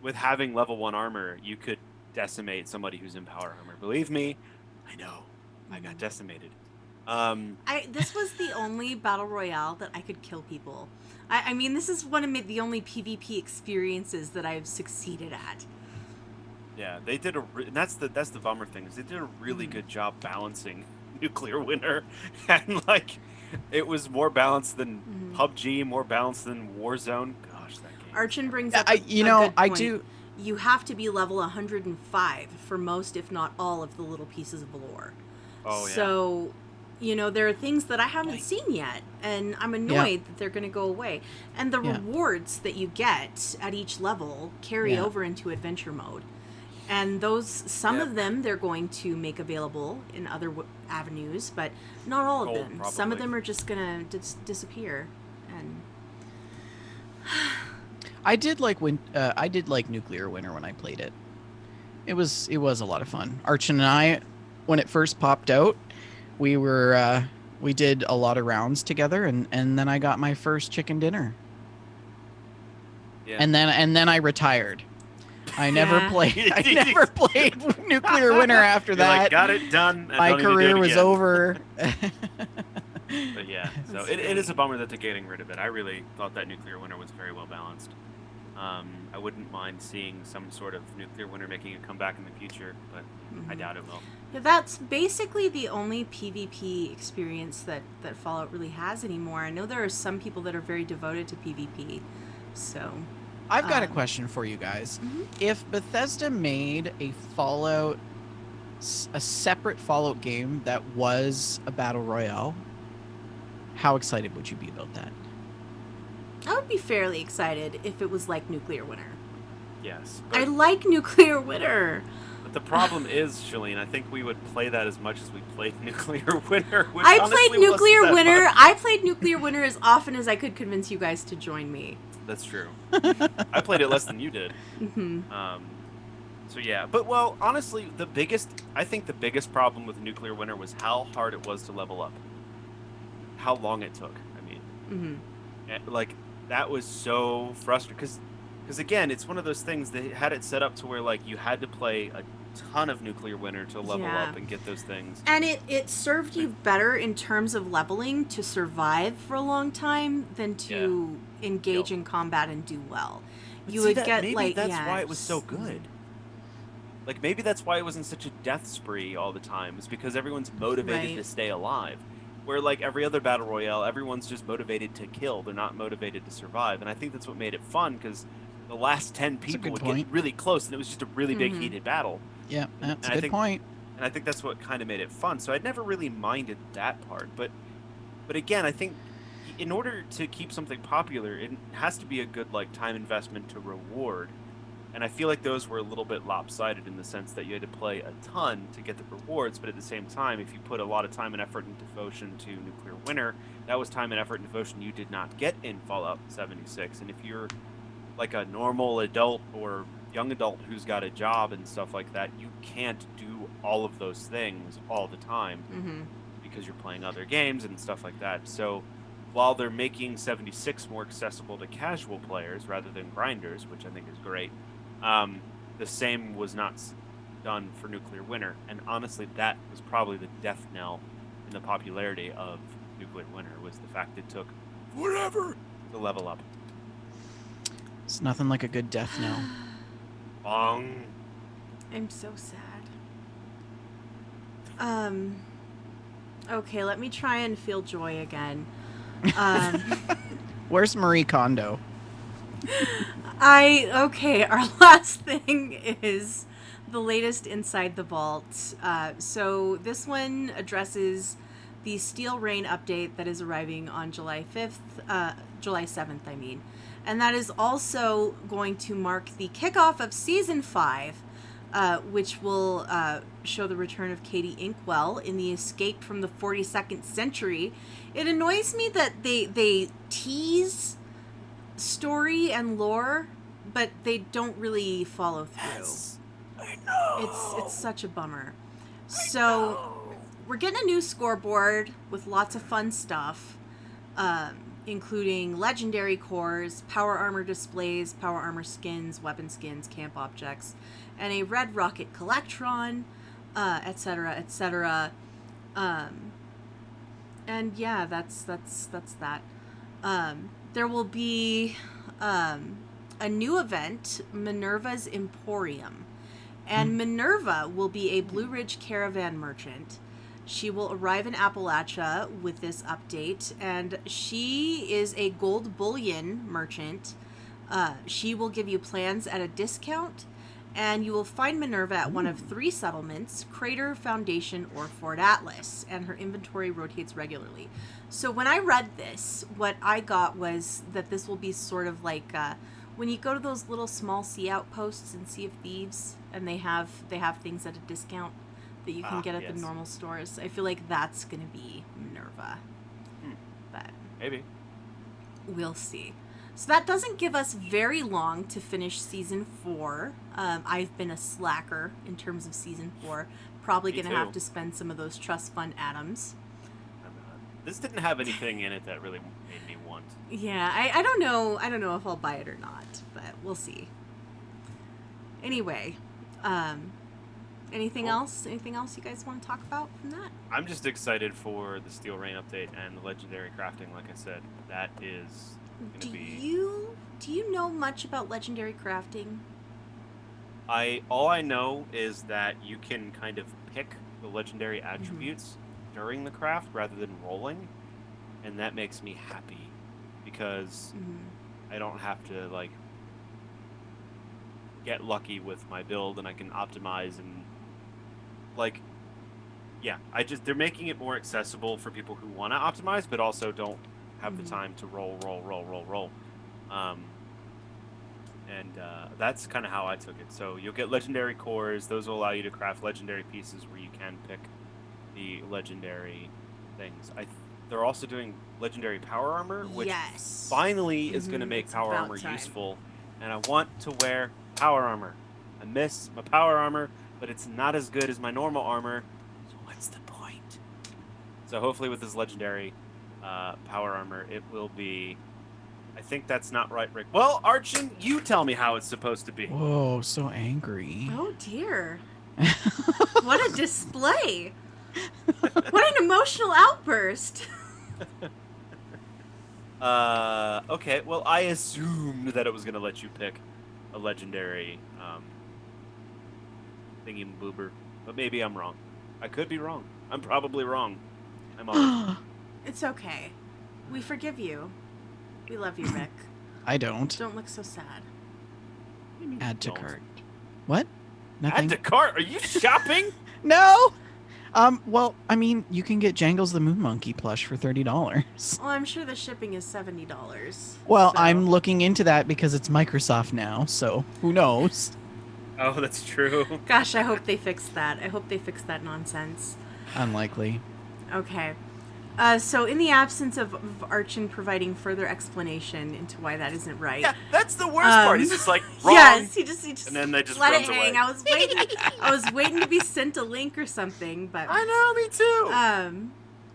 with having level 1 armor, you could decimate somebody who's in power armor. Believe me, I know. I got decimated. This was the only battle royale that I could kill people. I mean, this is one of the only PvP experiences that I've succeeded at. Yeah, they did and that's the bummer thing is they did a really good job balancing Nuclear Winter, and like it was more balanced than PUBG, more balanced than Warzone. Gosh, that game. Archon brings up I a good I point. do. You have to be level 105 for most, if not all, of the little pieces of lore. Oh yeah. So, there are things that I haven't seen yet, and I'm annoyed that they're going to go away. And the rewards that you get at each level carry over into adventure mode. And some of them they're going to make available in other avenues, but not all of them. Probably. Some of them are just going to disappear. And I did like Nuclear Winter when I played it. It was a lot of fun. Archon and I, when it first popped out, we did a lot of rounds together, and then I got my first chicken dinner. Yeah. And then I retired. I never played. I never played Nuclear Winter after You're that. like, got it done. My career was over. But yeah, so it is a bummer that they're getting rid of it. I really thought that Nuclear Winter was very well balanced. I wouldn't mind seeing some sort of Nuclear Winter making a comeback in the future, but I doubt it will. Yeah, that's basically the only PvP experience that Fallout really has anymore. I know there are some people that are very devoted to PvP, so... I've got a question for you guys. If Bethesda made a separate Fallout game that was a battle royale, how excited would you be about that? I would be fairly excited if it was like Nuclear Winter. Yes. I like Nuclear Winter. But the problem is, Shalene, I think we would play that as much as we played Nuclear Winter. Which I honestly played Nuclear wasn't that Winter. much. I played Nuclear Winter as often as I could convince you guys to join me. That's true. I played it less than you did. So yeah, but well, honestly, I think the biggest problem with Nuclear Winter was how hard it was to level up. How long it took. I mean, like that was so frustrating because again, it's one of those things they had it set up to where like you had to play a ton of Nuclear Winter to level up and get those things. And it served you better in terms of leveling to survive for a long time than to engage in combat and do well. You would get maybe that's why it was so good. Like maybe that's why it wasn't such a death spree all the time. It's because everyone's motivated to stay alive. Where like every other battle royale, everyone's just motivated to kill. They're not motivated to survive. And I think that's what made it fun because the last 10 people would get really close and it was just a really big heated battle. Yeah, that's a good point. And I think that's what kind of made it fun. So I'd never really minded that part. But again, I think in order to keep something popular, it has to be a good like time investment to reward. And I feel like those were a little bit lopsided in the sense that you had to play a ton to get the rewards, but at the same time, if you put a lot of time and effort and devotion to Nuclear Winter, that was time and effort and devotion you did not get in Fallout 76. And if you're like a normal adult or young adult who's got a job and stuff like that, you can't do all of those things all the time because you're playing other games and stuff like that. So while they're making 76 more accessible to casual players rather than grinders, which I think is great, the same was not done for Nuclear Winter. And honestly, that was probably the death knell in the popularity of Nuclear Winter, was the fact it took forever to level up. It's nothing like a good death knell. Bong. I'm so sad. Okay, let me try and feel joy again. Where's Marie Kondo? Our last thing is the latest Inside the Vault. So this one addresses the Steel Rain update that is arriving on July 7th, I mean. And that is also going to mark the kickoff of Season 5, which will show the return of Katie Inkwell in the Escape from the 42nd Century. It annoys me that they tease story and lore, but they don't really follow through. Yes, I know. It's such a bummer. So we're getting a new scoreboard with lots of fun stuff, including legendary cores, power armor displays, power armor skins, weapon skins, camp objects, and a red rocket collectron, etc., etc. And yeah, that's that. There will be a new event, Minerva's Emporium. And Minerva will be a Blue Ridge caravan merchant. She will arrive in Appalachia with this update, and she is a gold bullion merchant. She will give you plans at a discount, and you will find Minerva at one of 3 settlements, Crater, Foundation, or Fort Atlas, and her inventory rotates regularly. So when I read this, what I got was that this will be sort of like when you go to those little small sea outposts in Sea of Thieves, and they have things at a discount that you can get at the normal stores. I feel like that's going to be Minerva. But Maybe. we'll see. So that doesn't give us very long to finish Season 4. I've been a slacker in terms of Season 4. Probably Me going to have too. to spend some of those trust fund atoms. This didn't have anything in it that really made me want. Yeah, I don't know. I don't know if I'll buy it or not, but we'll see. Anyway, anything else? Anything else you guys want to talk about from that? I'm just excited for the Steel Rain update and the legendary crafting. Like I said, that is going to be. Do you know much about legendary crafting? All I know is that you can kind of pick the legendary attributes during the craft rather than rolling, and that makes me happy because I don't have to like get lucky with my build, and I can optimize and like they're making it more accessible for people who want to optimize but also don't have the time to roll. That's kind of how I took it. So you'll get legendary cores. Those will allow you to craft legendary pieces where you can pick the legendary things. They're also doing legendary power armor, which finally is going to make power armor useful. And I want to wear power armor. I miss my power armor, but it's not as good as my normal armor. So what's the point? So hopefully with this legendary power armor, it will be... I think that's not right, Rick. Well, Archon, you tell me how it's supposed to be. Whoa, so angry. Oh dear. What a display. What an emotional outburst. Okay, well, I assumed that it was going to let you pick a legendary thingy-boober, but maybe I'm wrong. I could be wrong. I'm probably wrong. I'm honest. It's okay. We forgive you. We love you, Rick. I don't. Don't look so sad. Add to cart. What? Nothing? Add to cart? Are you shopping? No! Well, I mean, you can get Jangles the Moon Monkey plush for $30. Well, I'm sure the shipping is $70. Well, so. I'm looking into that because it's Microsoft now, so who knows? Oh, that's true. Gosh, I hope they fix that. I hope they fix that nonsense. Unlikely. Okay. So in the absence of Archon providing further explanation into why that isn't right. Yeah, that's the worst part. He's just like, wrong. Yes, he just and then they just let runs it hang. away. I was waiting to be sent a link or something, but I know, me too.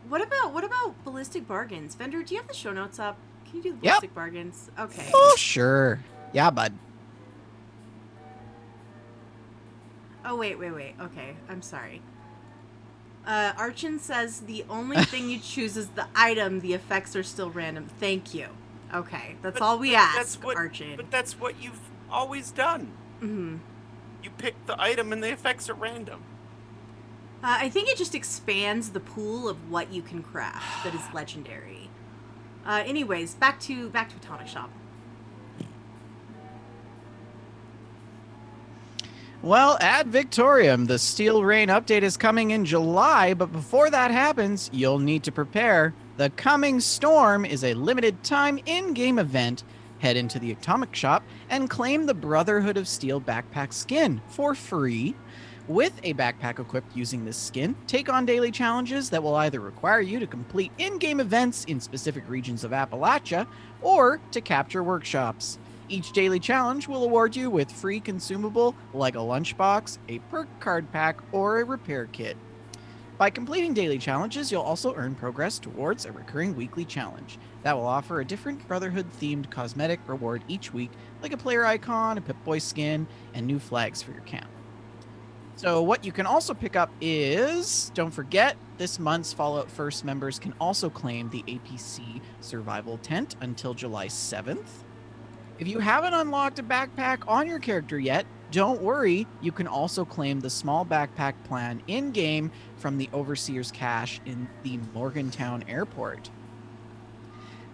what about ballistic bargains? Vendor, do you have the show notes up? Can you do the ballistic bargains? Okay. Oh, sure. Yeah, bud. Oh, wait. Okay, I'm sorry. Archon says the only thing you choose is the item. The effects are still random. Thank you. Okay, that's all we ask, Archon. But that's what you've always done. Mm-hmm. You pick the item and the effects are random. I think it just expands the pool of what you can craft that is legendary. Anyways, back to Atomic Shop. Well, Ad Victoriam, the Steel Rain update is coming in July, but before that happens, you'll need to prepare. The Coming Storm is a limited time in-game event. Head into the Atomic Shop and claim the Brotherhood of Steel backpack skin for free. With a backpack equipped using this skin, take on daily challenges that will either require you to complete in-game events in specific regions of Appalachia or to capture workshops. Each daily challenge will award you with free consumable like a lunchbox, a perk card pack, or a repair kit. By completing daily challenges, you'll also earn progress towards a recurring weekly challenge that will offer a different Brotherhood-themed cosmetic reward each week, like a player icon, a Pip-Boy skin, and new flags for your camp. So what you can also pick up is, don't forget, this month's Fallout First members can also claim the APC Survival Tent until July 7th. If you haven't unlocked a backpack on your character yet, don't worry, you can also claim the small backpack plan in-game from the Overseer's cache in the Morgantown Airport.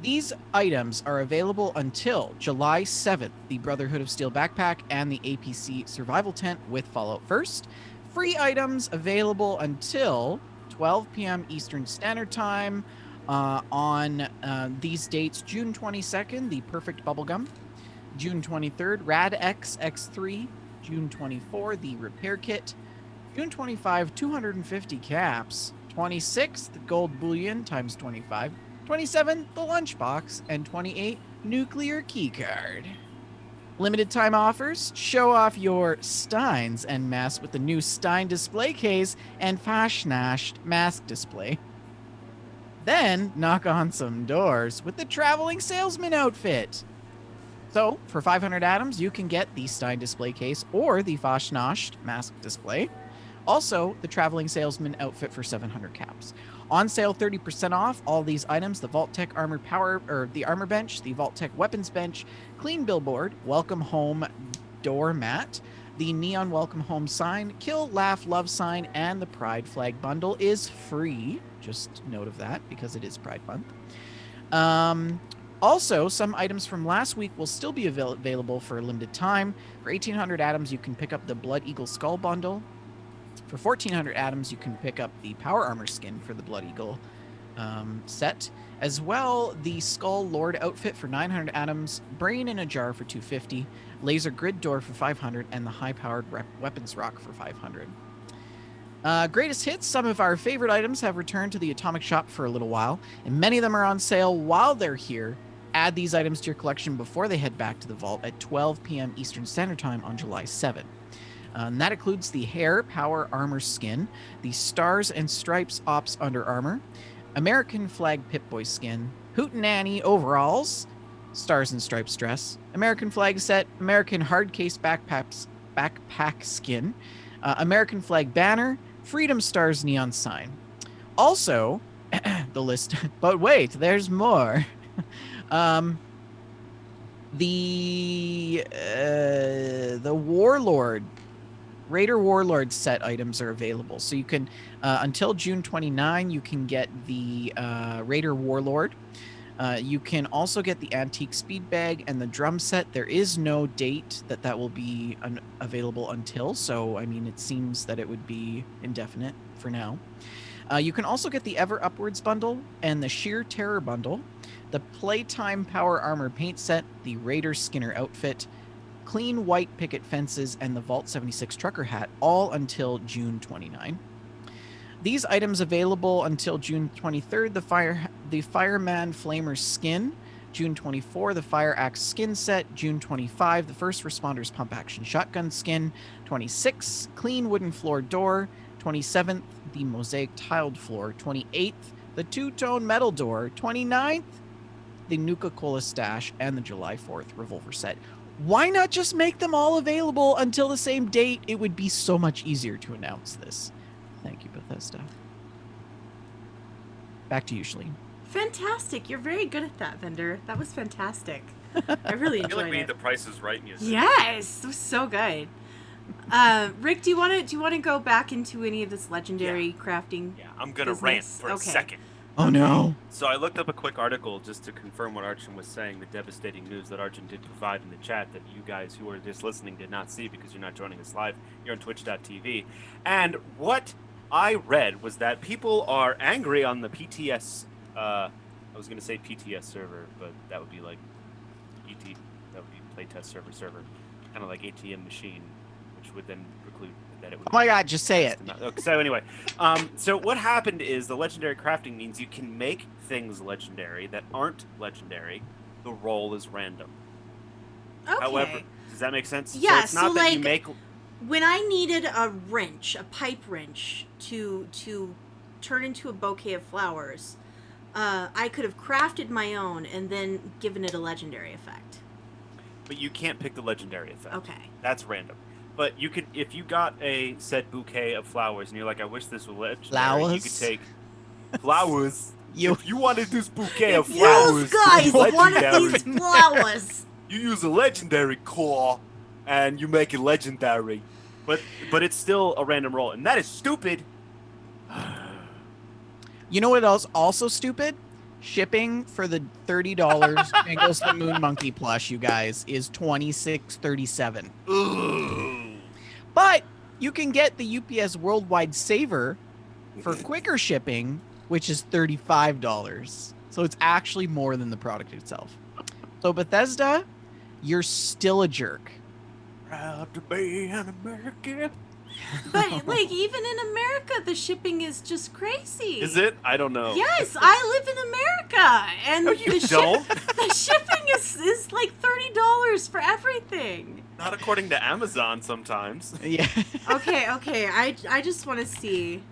These items are available until July 7th, the Brotherhood of Steel backpack and the APC Survival Tent with Fallout First. Free items available until 12 p.m. Eastern Standard Time on these dates: June 22nd, the Perfect Bubblegum; June 23rd, Rad X3; June 24, the Repair Kit; June 25, 250 caps; 26th, Gold Bullion times 25; 27, the Lunchbox; and 28, Nuclear Keycard. Limited time offers: show off your Steins en masse with the new Stein display case and Fashnashed mask display. Then knock on some doors with the Traveling Salesman outfit. So, for 500 atoms, you can get the Stein display case or the Fashnashed mask display. Also, the Traveling Salesman outfit for 700 caps. On sale, 30% off all these items: the Vault-Tec Armor Power, or the Armor Bench, the Vault-Tec Weapons Bench, Clean Billboard, Welcome Home Doormat, the Neon Welcome Home sign, Kill, Laugh, Love sign, and the Pride Flag bundle is free. Just note of that, because it is Pride Month. Also, some items from last week will still be available for a limited time. For 1,800 atoms, you can pick up the Blood Eagle Skull bundle. For 1,400 atoms, you can pick up the Power Armor skin for the Blood Eagle set. As well, the Skull Lord outfit for 900 atoms, Brain in a Jar for 250, Laser Grid Door for 500, and the High-Powered Weapons Rock for 500. Greatest hits: some of our favorite items have returned to the Atomic Shop for a little while, and many of them are on sale while they're here. Add these items to your collection before they head back to the vault at 12 p.m. Eastern Standard Time on July 7th. And that includes the Hair Power Armor skin, the Stars and Stripes Ops Under Armor, American Flag Pip-Boy skin, Hootenanny overalls, Stars and Stripes dress, American Flag set, American Hardcase backpack skin, American Flag banner, Freedom Stars neon sign. Also, the list, but wait, there's more. The Warlord, Raider Warlord set items are available. So you can, until June 29, you can get the Raider Warlord. You can also get the Antique Speed Bag and the Drum set. There is no date that will be available until, so I mean, it seems that it would be indefinite for now. You can also get the Ever Upwards bundle and the Sheer Terror bundle, the Playtime Power Armor paint set, the Raider Skinner outfit, Clean White Picket Fences, and the Vault 76 Trucker hat, all until June 29. These items available until June 23rd: the Fireman Flamer skin, June 24, the Fire Axe skin set, June 25, the First Responders Pump Action Shotgun skin, 26, Clean Wooden Floor Door, 27th, the Mosaic Tiled Floor, 28th, the Two-Tone Metal Door, 29th, the Nuka-Cola Stash, and the July 4th Revolver set. Why not just make them all available until the same date? It would be so much easier to announce this. Thank you, Bethesda. Back to you, Shalene. Fantastic. You're very good at that, Vendor. That was fantastic. I really I feel enjoyed like we it. need the prices right music. Yes, it was so good. Rick, do you want to go back into any of this legendary crafting? Yeah, I'm gonna business? rant for a Okay. second. Oh no. So I looked up a quick article just to confirm what Arjun was saying, the devastating news that Arjun did provide in the chat that you guys who are just listening did not see because you're not joining us live. You're on twitch.tv. And what I read was that people are angry on the PTS, I was going to say PTS server, but that would be like ET, that would be playtest server, kind of like ATM machine, which would then preclude that it would. Oh my God, just say it. Okay, so anyway, so what happened is the legendary crafting means you can make things legendary that aren't legendary. The roll is random. Okay. However, does that make sense? Yeah, So it's not so, that like, you make. when I needed a wrench, a pipe wrench, to turn into a bouquet of flowers, I could have crafted my own and then given it a legendary effect. But you can't pick the legendary effect. Okay. That's random. But you could, if you got a said bouquet of flowers and you're like, I wish this was legendary, Flowers? you could take flowers. You- If you wanted this bouquet of You flowers, guys to be wanted legendary, these flowers. you use a legendary core and you make it legendary. But it's still a random roll, and that is stupid. You know what else also stupid? Shipping for the $30 Jangles the Moon Monkey plush, you guys, is $26.37. Ugh. But you can get the UPS Worldwide Saver for quicker shipping, which is $35. So it's actually more than the product itself. So Bethesda, you're still a jerk. Proud to be an American. But, like, even in America, the shipping is just crazy. Is it? I don't know. Yes, I live in America, and No, you the don't. The shipping is like $30 for everything. Not according to Amazon sometimes. Yeah. Okay, I just want to see.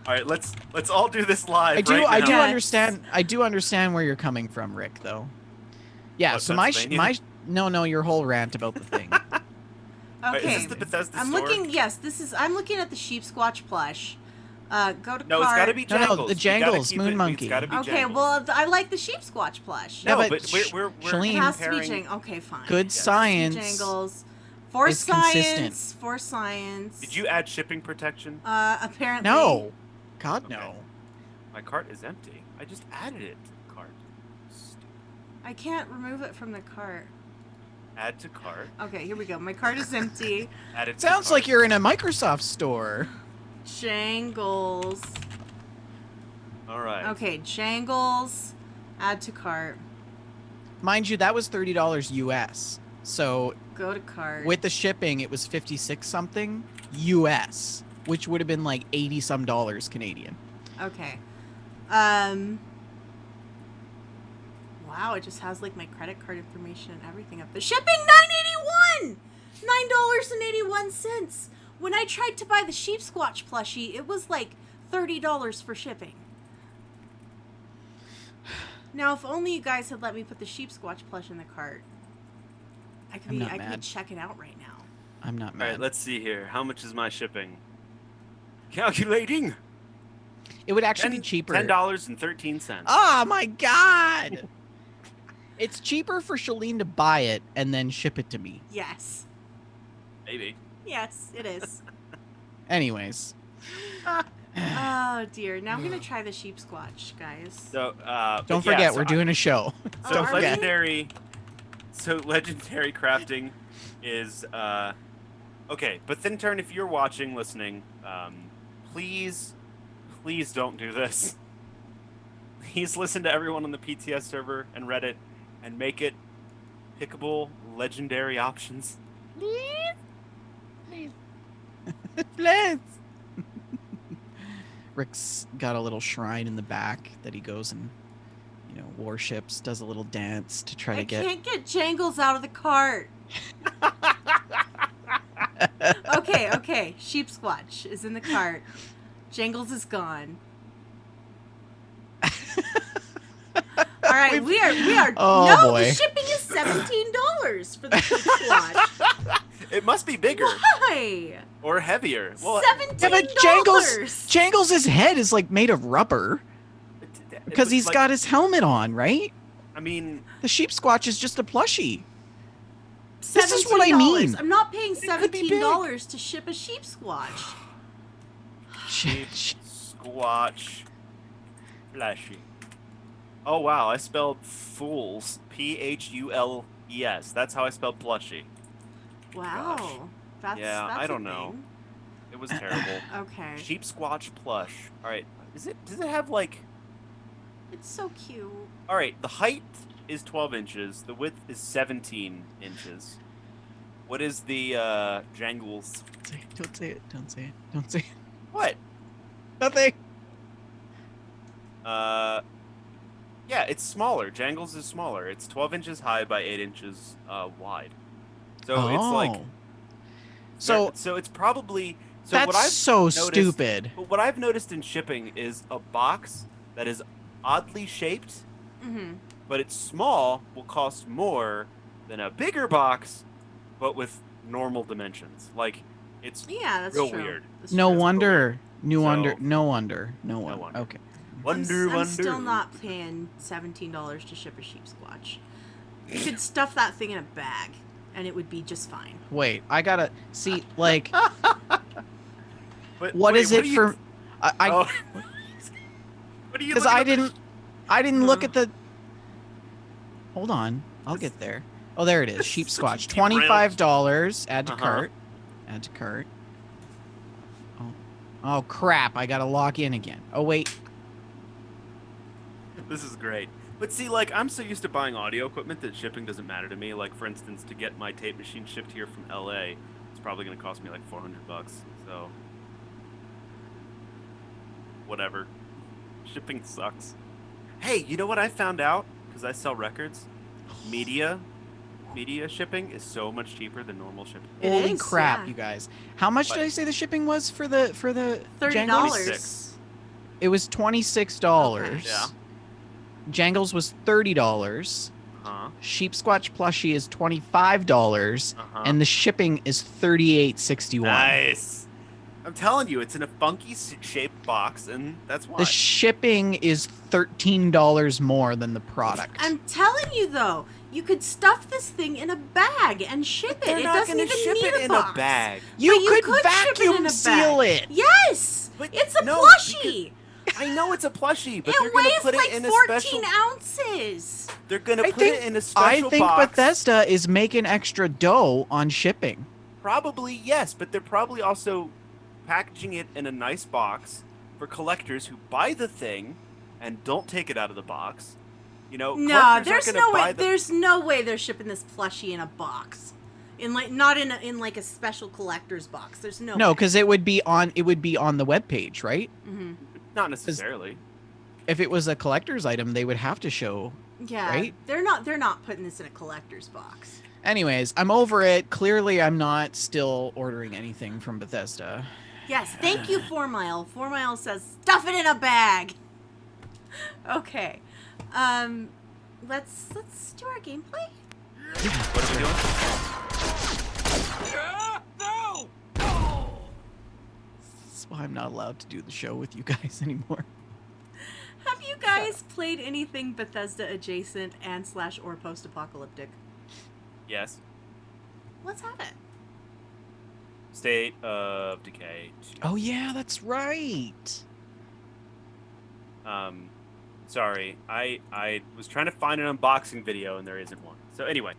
All right, let's all do this live. I do Yes. I do understand where you're coming from, Rick, though. Yeah, What, so Pennsylvania? no, your whole rant about the thing. Right, Okay, is this the Bethesda I'm store? looking. Yes, I'm looking at the sheep squatch plush. Go to No, cart. it's got to be No, Jangles. the You gotta Jangles, keep Moon it- Monkey. It's got to be Okay, Jangles. well, I like the sheep squatch plush. Yeah, no, but but we're Shalene- It has to be comparing- Okay, fine. Good Yes. science. Jangles. For is science. consistent. For science. Did you add shipping protection? Apparently. No. God, Okay. no. My cart is empty. I just added it to the cart. Stupid. I can't remove it from the cart. Add to cart. Okay, here we go. My cart is empty. Add it to Sounds cart. like you're in a Microsoft store. Jangles. All right. Okay, Jangles. Add to cart. Mind you, that was $30 US. So Go to cart. with the shipping, it was 56 something US, which would have been like 80 some dollars Canadian. Okay. Wow, it just has like my credit card information and everything up there. Shipping $9.81. $9.81. When I tried to buy the sheep squatch plushie, it was like $30 for shipping. Now, if only you guys had let me put the sheep squatch plush in the cart, I could I'm be not mad. checking out right now. I'm not All mad. right, let's see here. How much is my shipping? Calculating. It would actually be cheaper. $10.13. Oh my god! It's cheaper for Shalene to buy it and then ship it to me. Yes. Maybe. Yes, it is. Anyways. Oh dear. Now I'm gonna try the sheep squatch, guys. So Don't but yeah, forget, so we're doing a show. Oh, So are we? legendary crafting is okay. But then turn, if you're watching, listening, please don't do this. Please listen to everyone on the PTS server and Reddit and make it pickable legendary options. Please. Please. Rick's got a little shrine in the back that he goes and, worships, does a little dance to try I to get. can't get Jangles out of the cart. Okay. Sheep squatch is in the cart. Jangles is gone. All right, we are. Oh, no, boy. the shipping is $17 for the sheep squatch. It must be bigger Why? or heavier. Well, $17. Yeah, but Jangles' head is like made of rubber because he's got his helmet on, right? I mean, The sheep squatch is just a plushie. $17. This is what I mean. I'm not paying could be big. $17 to ship a sheep squatch. sheep squatch. Plushy. Oh wow, I spelled fools. Phules. That's how I spelled plushy. Wow. That's Yeah, I a don't know. thing. It was terrible. Okay. Sheep squatch plush. All right. Does it have like? It's so cute. All right. The height is 12 inches. The width is 17 inches. What is the Jangles? Don't say it. Don't say it. Don't say it. What? Nothing. Yeah, it's smaller. Jangles is smaller. It's 12 inches high by 8 inches wide. So it's like. So it's probably. So that's what I've so noticed, stupid. But what I've noticed in shipping is a box that is oddly shaped, but it's small, will cost more than a bigger box, but with normal dimensions. Like it's that's real true. weird. That's No true. wonder. No So- wonder. No wonder. No No wonder. wonder. Okay. I'm still not paying $17 to ship a sheep squatch. You could stuff that thing in a bag, and it would be just fine. Wait, I gotta see. Like, But what wait, is it do you- for? I Oh. What are you? because looking I at the- didn't. I didn't look at the. Hold on, I'll get there. Oh, there it is. Sheep squatch. $25. Add to cart. Add to cart. Oh crap! I gotta log in again. Oh wait. This is great. But see, like, I'm so used to buying audio equipment that shipping doesn't matter to me. Like, for instance, to get my tape machine shipped here from LA, it's probably going to cost me like $400. So, whatever. Shipping sucks. Hey, you know what I found out? Because I sell records. Media shipping is so much cheaper than normal shipping. It Holy is, crap, yeah. you guys! How much did I say the shipping was for the $30. Jangles? It was $26. Yeah. Jangles was $30. Huh? Sheep Squatch plushie is $25, and the shipping is $38.61. Nice. I'm telling you, it's in a funky shaped box, and that's why. The shipping is $13 more than the product. I'm telling you, though, you could stuff this thing in a bag and ship They're it. It not doesn't gonna even ship need it a in box. a bag. You But could ship it vacuum in a seal bag. it. Yes, But it's a no, plushie. I know it's a plushie, but they're It gonna weighs put like it in a 14 special. ounces. They're gonna I put think- it in a special I think box. Bethesda is making extra dough on shipping. Probably yes, but they're probably also packaging it in a nice box for collectors who buy the thing and don't take it out of the box. You know, No, collectors there's aren't gonna no way. buy the- There's no way they're shipping this plushie in a box, not in like a special collector's box. There's no. No, way. because it would be on the webpage, right? Not necessarily. If it was a collector's item, they would have to show. Yeah, Right? They're not putting this in a collector's box. Anyways, I'm over it. Clearly, I'm not still ordering anything from Bethesda. Yes, thank you, 4 Mile. 4 Mile says stuff it in a bag. Okay, let's do our gameplay. What are we doing? That's why I'm not allowed to do the show with you guys anymore. Have you guys played anything Bethesda adjacent and / or post-apocalyptic? Yes. Let's have it. State of Decay 2. Oh yeah, that's right. Sorry, I was trying to find an unboxing video and there isn't one. So anyway,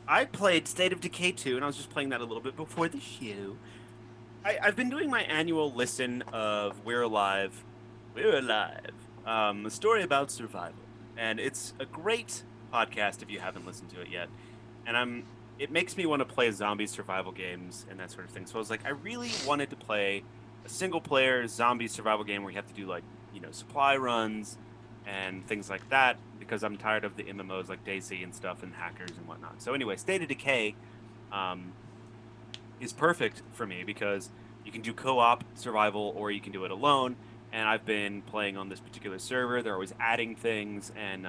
I played State of Decay 2 and I was just playing that a little bit before the show. I've been doing my annual listen of We're Alive, a story about survival, and it's a great podcast if you haven't listened to it yet. And it makes me want to play zombie survival games and that sort of thing. So I was like, I really wanted to play a single-player zombie survival game where you have to do like, supply runs and things like that, because I'm tired of the MMOs like DayZ and stuff and hackers and whatnot. So anyway, State of Decay is perfect for me because you can do co-op survival or you can do it alone. And I've been playing on this particular server. They're always adding things, and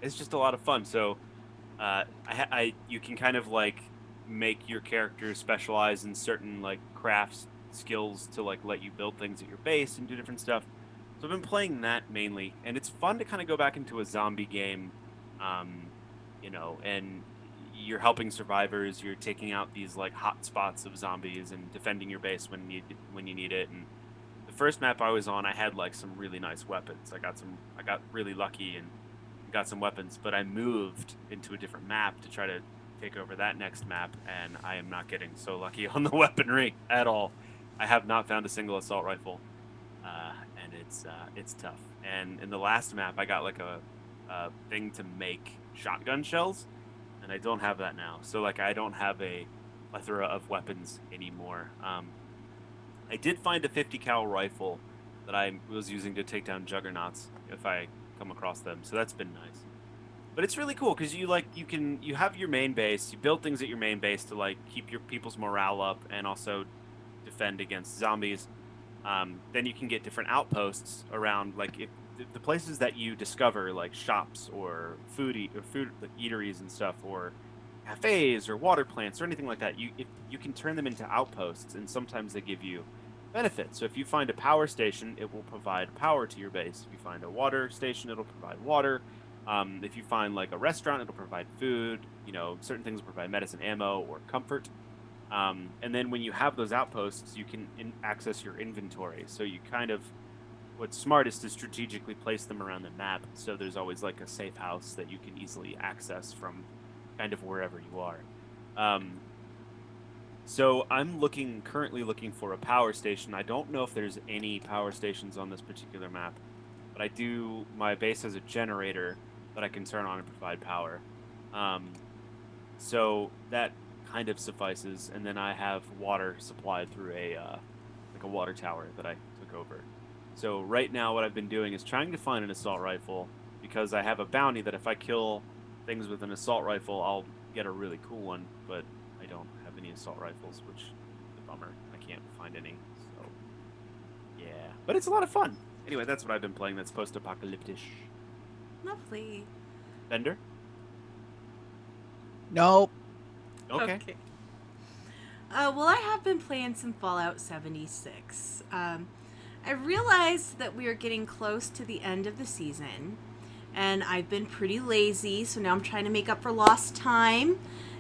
it's just a lot of fun. So you can kind of like make your character specialize in certain like crafts skills to like let you build things at your base and do different stuff. So I've been playing that mainly, and it's fun to kind of go back into a zombie game, and you're helping survivors. You're taking out these like hot spots of zombies and defending your base when you need it. And the first map I was on, I had like some really nice weapons. I got really lucky and got some weapons, but I moved into a different map to try to take over that next map, and I am not getting so lucky on the weaponry at all. I have not found a single assault rifle, and it's tough. And in the last map, I got like a thing to make shotgun shells, and I don't have that now. So like I don't have a plethora of weapons anymore. I did find a 50 cal rifle that I was using to take down juggernauts if I come across them. So that's been nice. But it's really cool because you have your main base, you build things at your main base to like keep your people's morale up and also defend against zombies. Then you can get different outposts around, like if the places that you discover, like shops or food eateries and stuff, or cafes or water plants or anything like that. You can turn them into outposts, and sometimes they give you benefits. So if you find a power station, it will provide power to your base. If you find a water station, it'll provide water. If you find like a restaurant, it'll provide food. Certain things will provide medicine, ammo, or comfort. And then when you have those outposts, you can access your inventory. So you what's smart is to strategically place them around the map. So there's always like a safe house that you can easily access from kind of wherever you are. So I'm currently looking for a power station. I don't know if there's any power stations on this particular map, but my base has a generator that I can turn on and provide power. So that kind of suffices, and then I have water supplied through a water tower that I took over. So right now what I've been doing is trying to find an assault rifle, because I have a bounty that if I kill things with an assault rifle, I'll get a really cool one, but I don't have any assault rifles, which is a bummer. I can't find any, so yeah. But it's a lot of fun. Anyway, that's what I've been playing that's post-apocalyptic. Lovely. Bender? Nope. Okay. Well, I have been playing some Fallout 76. I realized that we are getting close to the end of the season, and I've been pretty lazy, so now I'm trying to make up for lost time,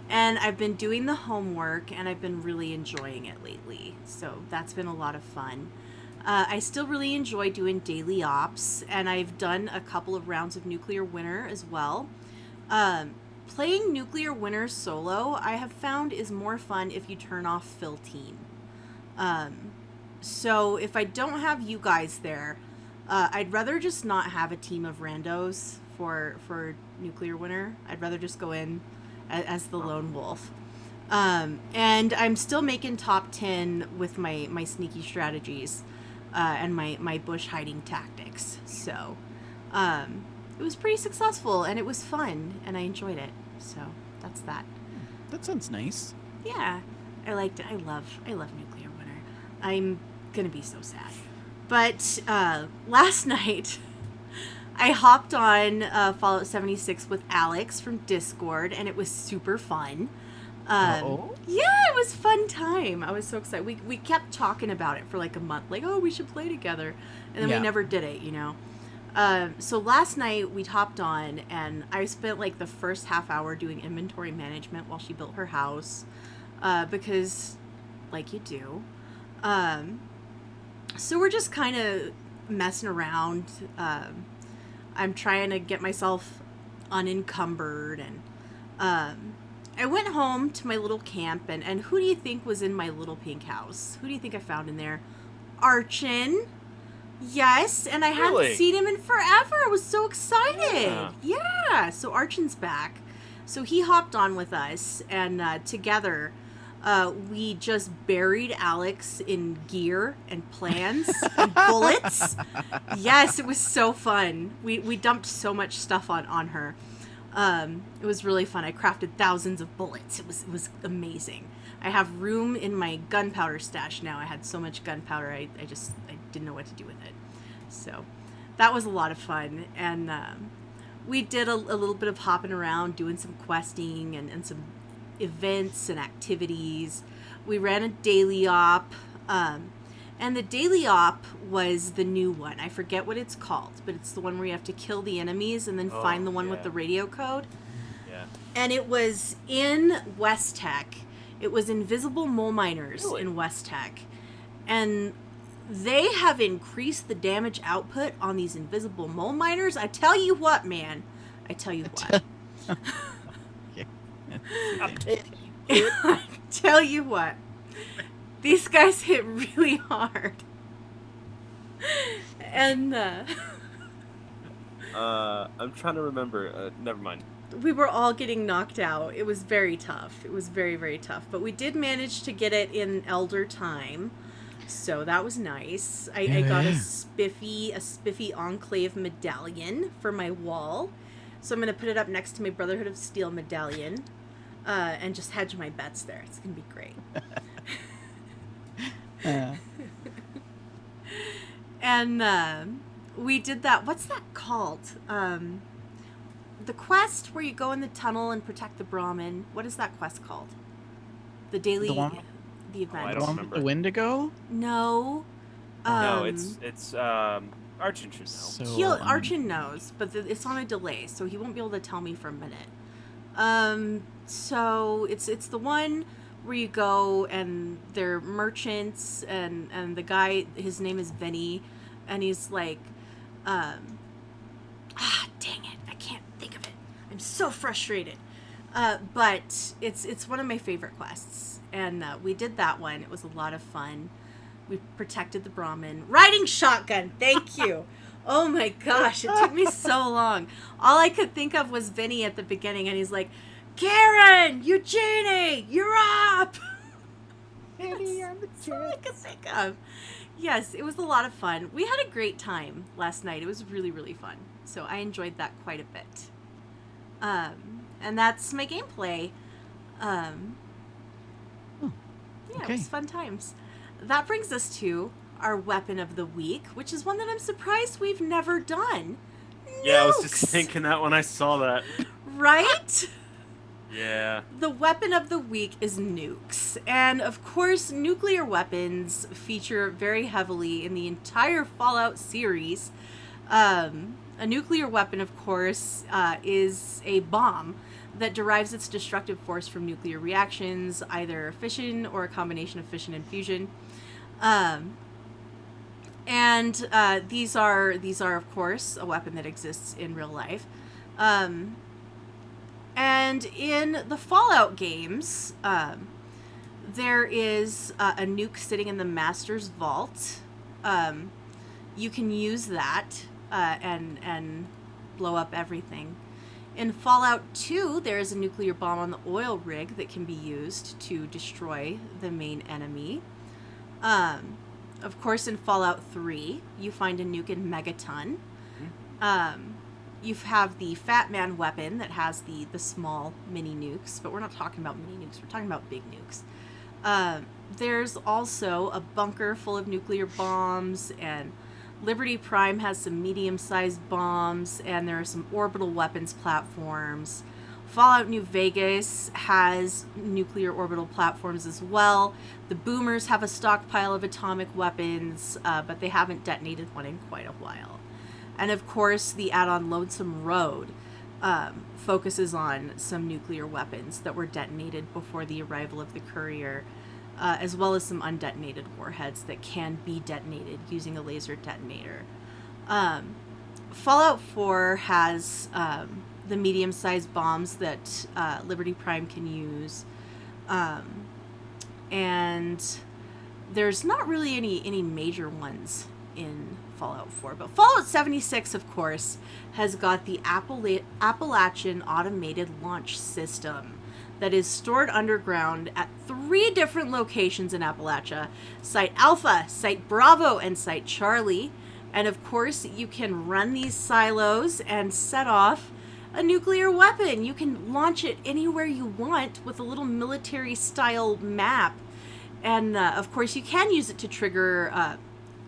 and I've been doing the homework, and I've been really enjoying it lately, so that's been a lot of fun. I still really enjoy doing daily ops, and I've done a couple of rounds of Nuclear Winter as well. Playing Nuclear Winter solo, I have found, is more fun if you turn off Fill Team. So if I don't have you guys there, I'd rather just not have a team of randos for Nuclear Winter. I'd rather just go in as the lone wolf. And I'm still making top 10 with my sneaky strategies and my bush hiding tactics. So it was pretty successful, and it was fun, and I enjoyed it. So that's that. That sounds nice. Yeah, I liked it. I love Nuclear Winter. I'm gonna be so sad. But last night, I hopped on Fallout 76 with Alex from Discord, and it was super fun. Yeah, it was a fun time. I was so excited. We kept talking about it for like a month, like, oh, we should play together, and then we never did it, So last night we hopped on, and I spent like the first half hour doing inventory management while she built her house, because, like you do. So we're just kind of messing around. I'm trying to get myself unencumbered, and I went home to my little camp, and who do you think was in my little pink house? Who do you think I found in there? Archin. Yes, and I hadn't seen him in forever. I was so excited. Yeah, so Archin's back. So he hopped on with us, and together we just buried Alex in gear and plans and bullets. Yes, it was so fun. We dumped so much stuff on her. It was really fun. I crafted thousands of bullets. It was amazing. I have room in my gunpowder stash now. I had so much gunpowder, I didn't know what to do with it. So that was a lot of fun. And we did a little bit of hopping around, doing some questing and some events and activities. We ran a daily op. And the daily op was the new one. I forget what it's called, but it's the one where you have to kill the enemies and then find the one with the radio code. Yeah. And it was in West Tech. It was Invisible Mole Miners in West Tech. And they have increased the damage output on these invisible mole miners. I tell you what, man. I tell you what. I tell you what. These guys hit really hard. And I'm trying to remember. Never mind. we were all getting knocked out. It was very tough. It was very, very tough. But we did manage to get it in Elder time. So that was nice. I got a spiffy Enclave medallion for my wall. So I'm going to put it up next to my Brotherhood of Steel medallion. And just hedge my bets there. It's going to be great. And we did that. What's that called? The quest where you go in the tunnel and protect the Brahmin. What is that quest called? The daily... The event. I don't remember. The Wendigo? No. No, it's Archon should know. So, Archon knows, but it's on a delay, so he won't be able to tell me for a minute. So it's the one where you go and they're merchants and the guy, his name is Vinny, and he's like, dang it, I can't think of it. I'm so frustrated. But it's one of my favorite quests. And we did that one. It was a lot of fun. We protected the Brahmin. Riding shotgun. Thank you. Oh my gosh. It took me so long. All I could think of was Vinny at the beginning. And he's like, Karen, Eugenie, you're up. Vinny, that's all I could think of. Yes, it was a lot of fun. We had a great time last night. It was really, really fun. So I enjoyed that quite a bit. And that's my gameplay. Yeah, okay. It was fun times. That brings us to our weapon of the week, which is one that I'm surprised we've never done. Yeah, I was Nukes! just thinking that when I saw that. Right? Yeah. The weapon of the week is nukes. And of course, nuclear weapons feature very heavily in the entire Fallout series. A nuclear weapon, of course, is a bomb that derives its destructive force from nuclear reactions, either fission or a combination of fission and fusion. These are, of course, a weapon that exists in real life. And in the Fallout games, there is a nuke sitting in the Master's Vault. You can use that and blow up everything. In Fallout 2, there is a nuclear bomb on the oil rig that can be used to destroy the main enemy. Of course, in Fallout 3, you find a nuke in Megaton. You have the Fat Man weapon that has the small mini nukes, but we're not talking about mini nukes, we're talking about big nukes. There's also a bunker full of nuclear bombs, and Liberty Prime has some medium-sized bombs, and there are some orbital weapons platforms. Fallout New Vegas has nuclear orbital platforms as well. The Boomers have a stockpile of atomic weapons, but they haven't detonated one in quite a while. And of course, the add-on Lonesome Road focuses on some nuclear weapons that were detonated before the arrival of the courier, as well as some undetonated warheads that can be detonated using a laser detonator. Fallout 4 has the medium-sized bombs that Liberty Prime can use. And there's not really any major ones in Fallout 4. But Fallout 76, of course, has got the Appalachian Automated Launch System that is stored underground at 3 different locations in Appalachia. Site Alpha, Site Bravo, and Site Charlie. And of course, you can run these silos and set off a nuclear weapon. You can launch it anywhere you want with a little military-style map. And of course, you can use it to trigger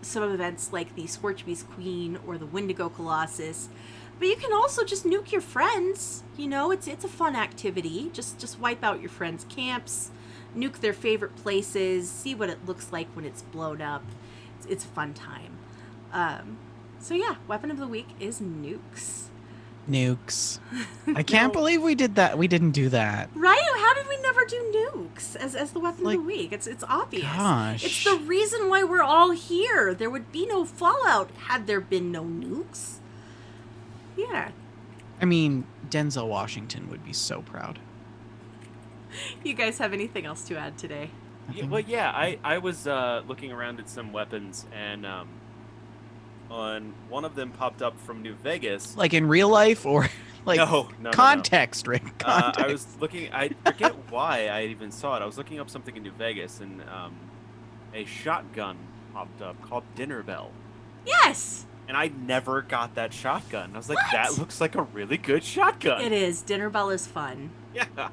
some events like the Scorchbeast Queen or the Wendigo Colossus. But you can also just nuke your friends. You know, it's a fun activity. Just wipe out your friends' camps, nuke their favorite places, see what it looks like when it's blown up. It's a fun time. So yeah, weapon of the week is nukes. Nukes. I can't believe we did that. We didn't do that. Right? How did we never do nukes as the weapon of the week. It's obvious. Gosh. It's the reason why we're all here. There would be no Fallout had there been no nukes. Yeah. I mean, Denzel Washington would be so proud. You guys have anything else to add today? Yeah, well, yeah, I was looking around at some weapons, and on one of them popped up from New Vegas. Like in real life, or like No. context, Rick? Context. I was looking. I forget why I even saw it. I was looking up something in New Vegas, and a shotgun popped up called Dinner Bell. Yes. And I never got that shotgun. I was like, What? that looks like a really good shotgun. It is. Dinner Bell is fun. Yeah,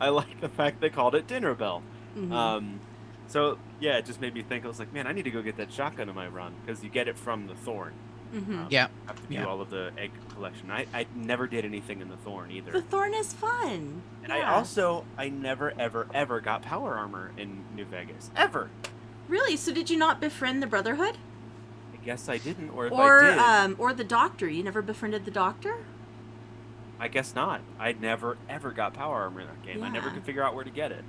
I like the fact they called it Dinner Bell. Mhm. So yeah, it just made me think. I was like, man, I need to go get that shotgun in my run because you get it from the Thorn. Mhm. Yeah. I have to do Yeah. all of the egg collection. I never did anything in the Thorn either. The Thorn is fun. And Yeah. I never ever got power armor in New Vegas ever. Really? So did you not befriend the Brotherhood? I guess I didn't, or if Or I did, or the Doctor? You never befriended the Doctor? I guess not. I never ever got power armor in that game. I never Yeah. could figure out where to get it.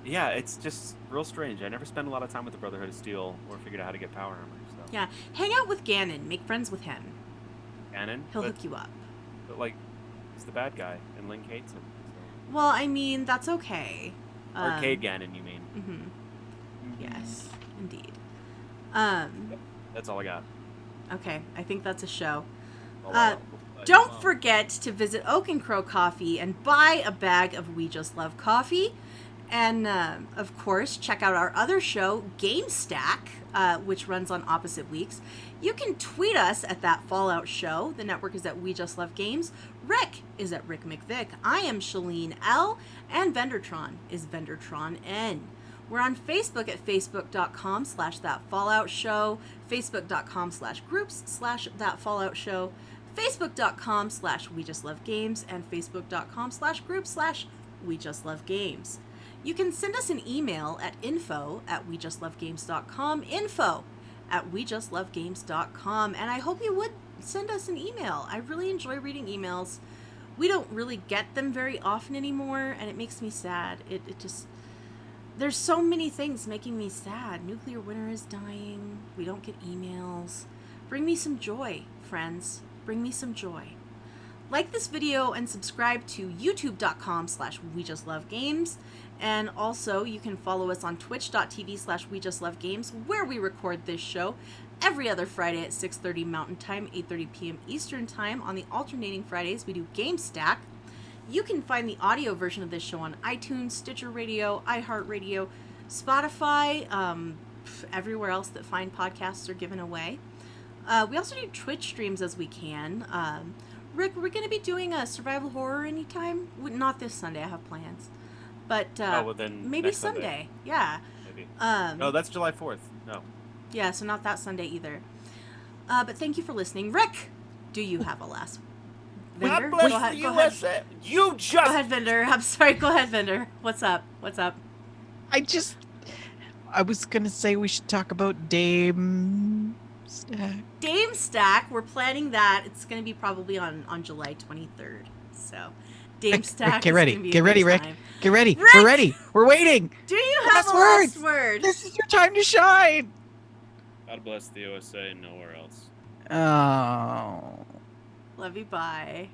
Yeah, it's just real strange. I never spent a lot of time with the Brotherhood of Steel or figured out how to get power armor. So Yeah. Hang out with Ganon. Make friends with him. Ganon, He'll but, hook you up. but like, he's the bad guy, and Link hates him. So. Well, I mean, that's okay. Arcade Ganon, you mean? Mm-hmm. Yes, indeed. That's all I got. Okay, I think that's a show. All I got. Don't forget to visit Oak and Crow Coffee and buy a bag of We Just Love Coffee. And, of course, check out our other show, Game Stack, which runs on opposite weeks. You can tweet us at That Fallout Show. The network is at We Just Love Games. Rick is at Rick McVick. I am Shalene L. And Vendertron is Vendertron N. We're on Facebook at facebook.com/thatfalloutshow, facebook.com/groups/thatfalloutshow, facebook.com/wejustlovegames, and facebook.com/groups/wejustlovegames. You can send us an email at info@wejustlovegames.com, info@wejustlovegames.com, and I hope you would send us an email. I really enjoy reading emails. We don't really get them very often anymore, and it makes me sad. It just... There's so many things making me sad. Nuclear winter is dying. We don't get emails. Bring me some joy, friends. Bring me some joy. Like this video and subscribe to youtube.com/wejustlovegames. And also, you can follow us on twitch.tv/wejustlovegames, where we record this show every other Friday at 6:30 Mountain Time, 8:30 p.m. Eastern Time. On the alternating Fridays, we do Game Stack. You can find the audio version of this show on iTunes, Stitcher Radio, iHeartRadio, Spotify, everywhere else that fine podcasts are given away. We also do Twitch streams as we can. Rick, we're going to be doing a survival horror anytime? Not this Sunday, I have plans. But well, then maybe next Sunday. someday. Yeah. Maybe. No, that's July 4th. No. Yeah, so not that Sunday either. But thank you for listening. Rick, do you have a last Vendor? God bless Go ahead, the go ahead. USA. You just... Go ahead, Vendor. I'm sorry. Go ahead, Vendor. What's up? What's up? I was gonna say we should talk about Dame Stack. Dame Stack. We're planning that. It's going to be probably on July 23rd. So, Dame Rick, Stack. get is ready. gonna be a Get good ready, Rick. time. Get ready. Rick! We're ready. We're waiting. Do you have Last a last words. word? This is your time to shine. God bless the USA and nowhere else. Oh. Love you. Bye.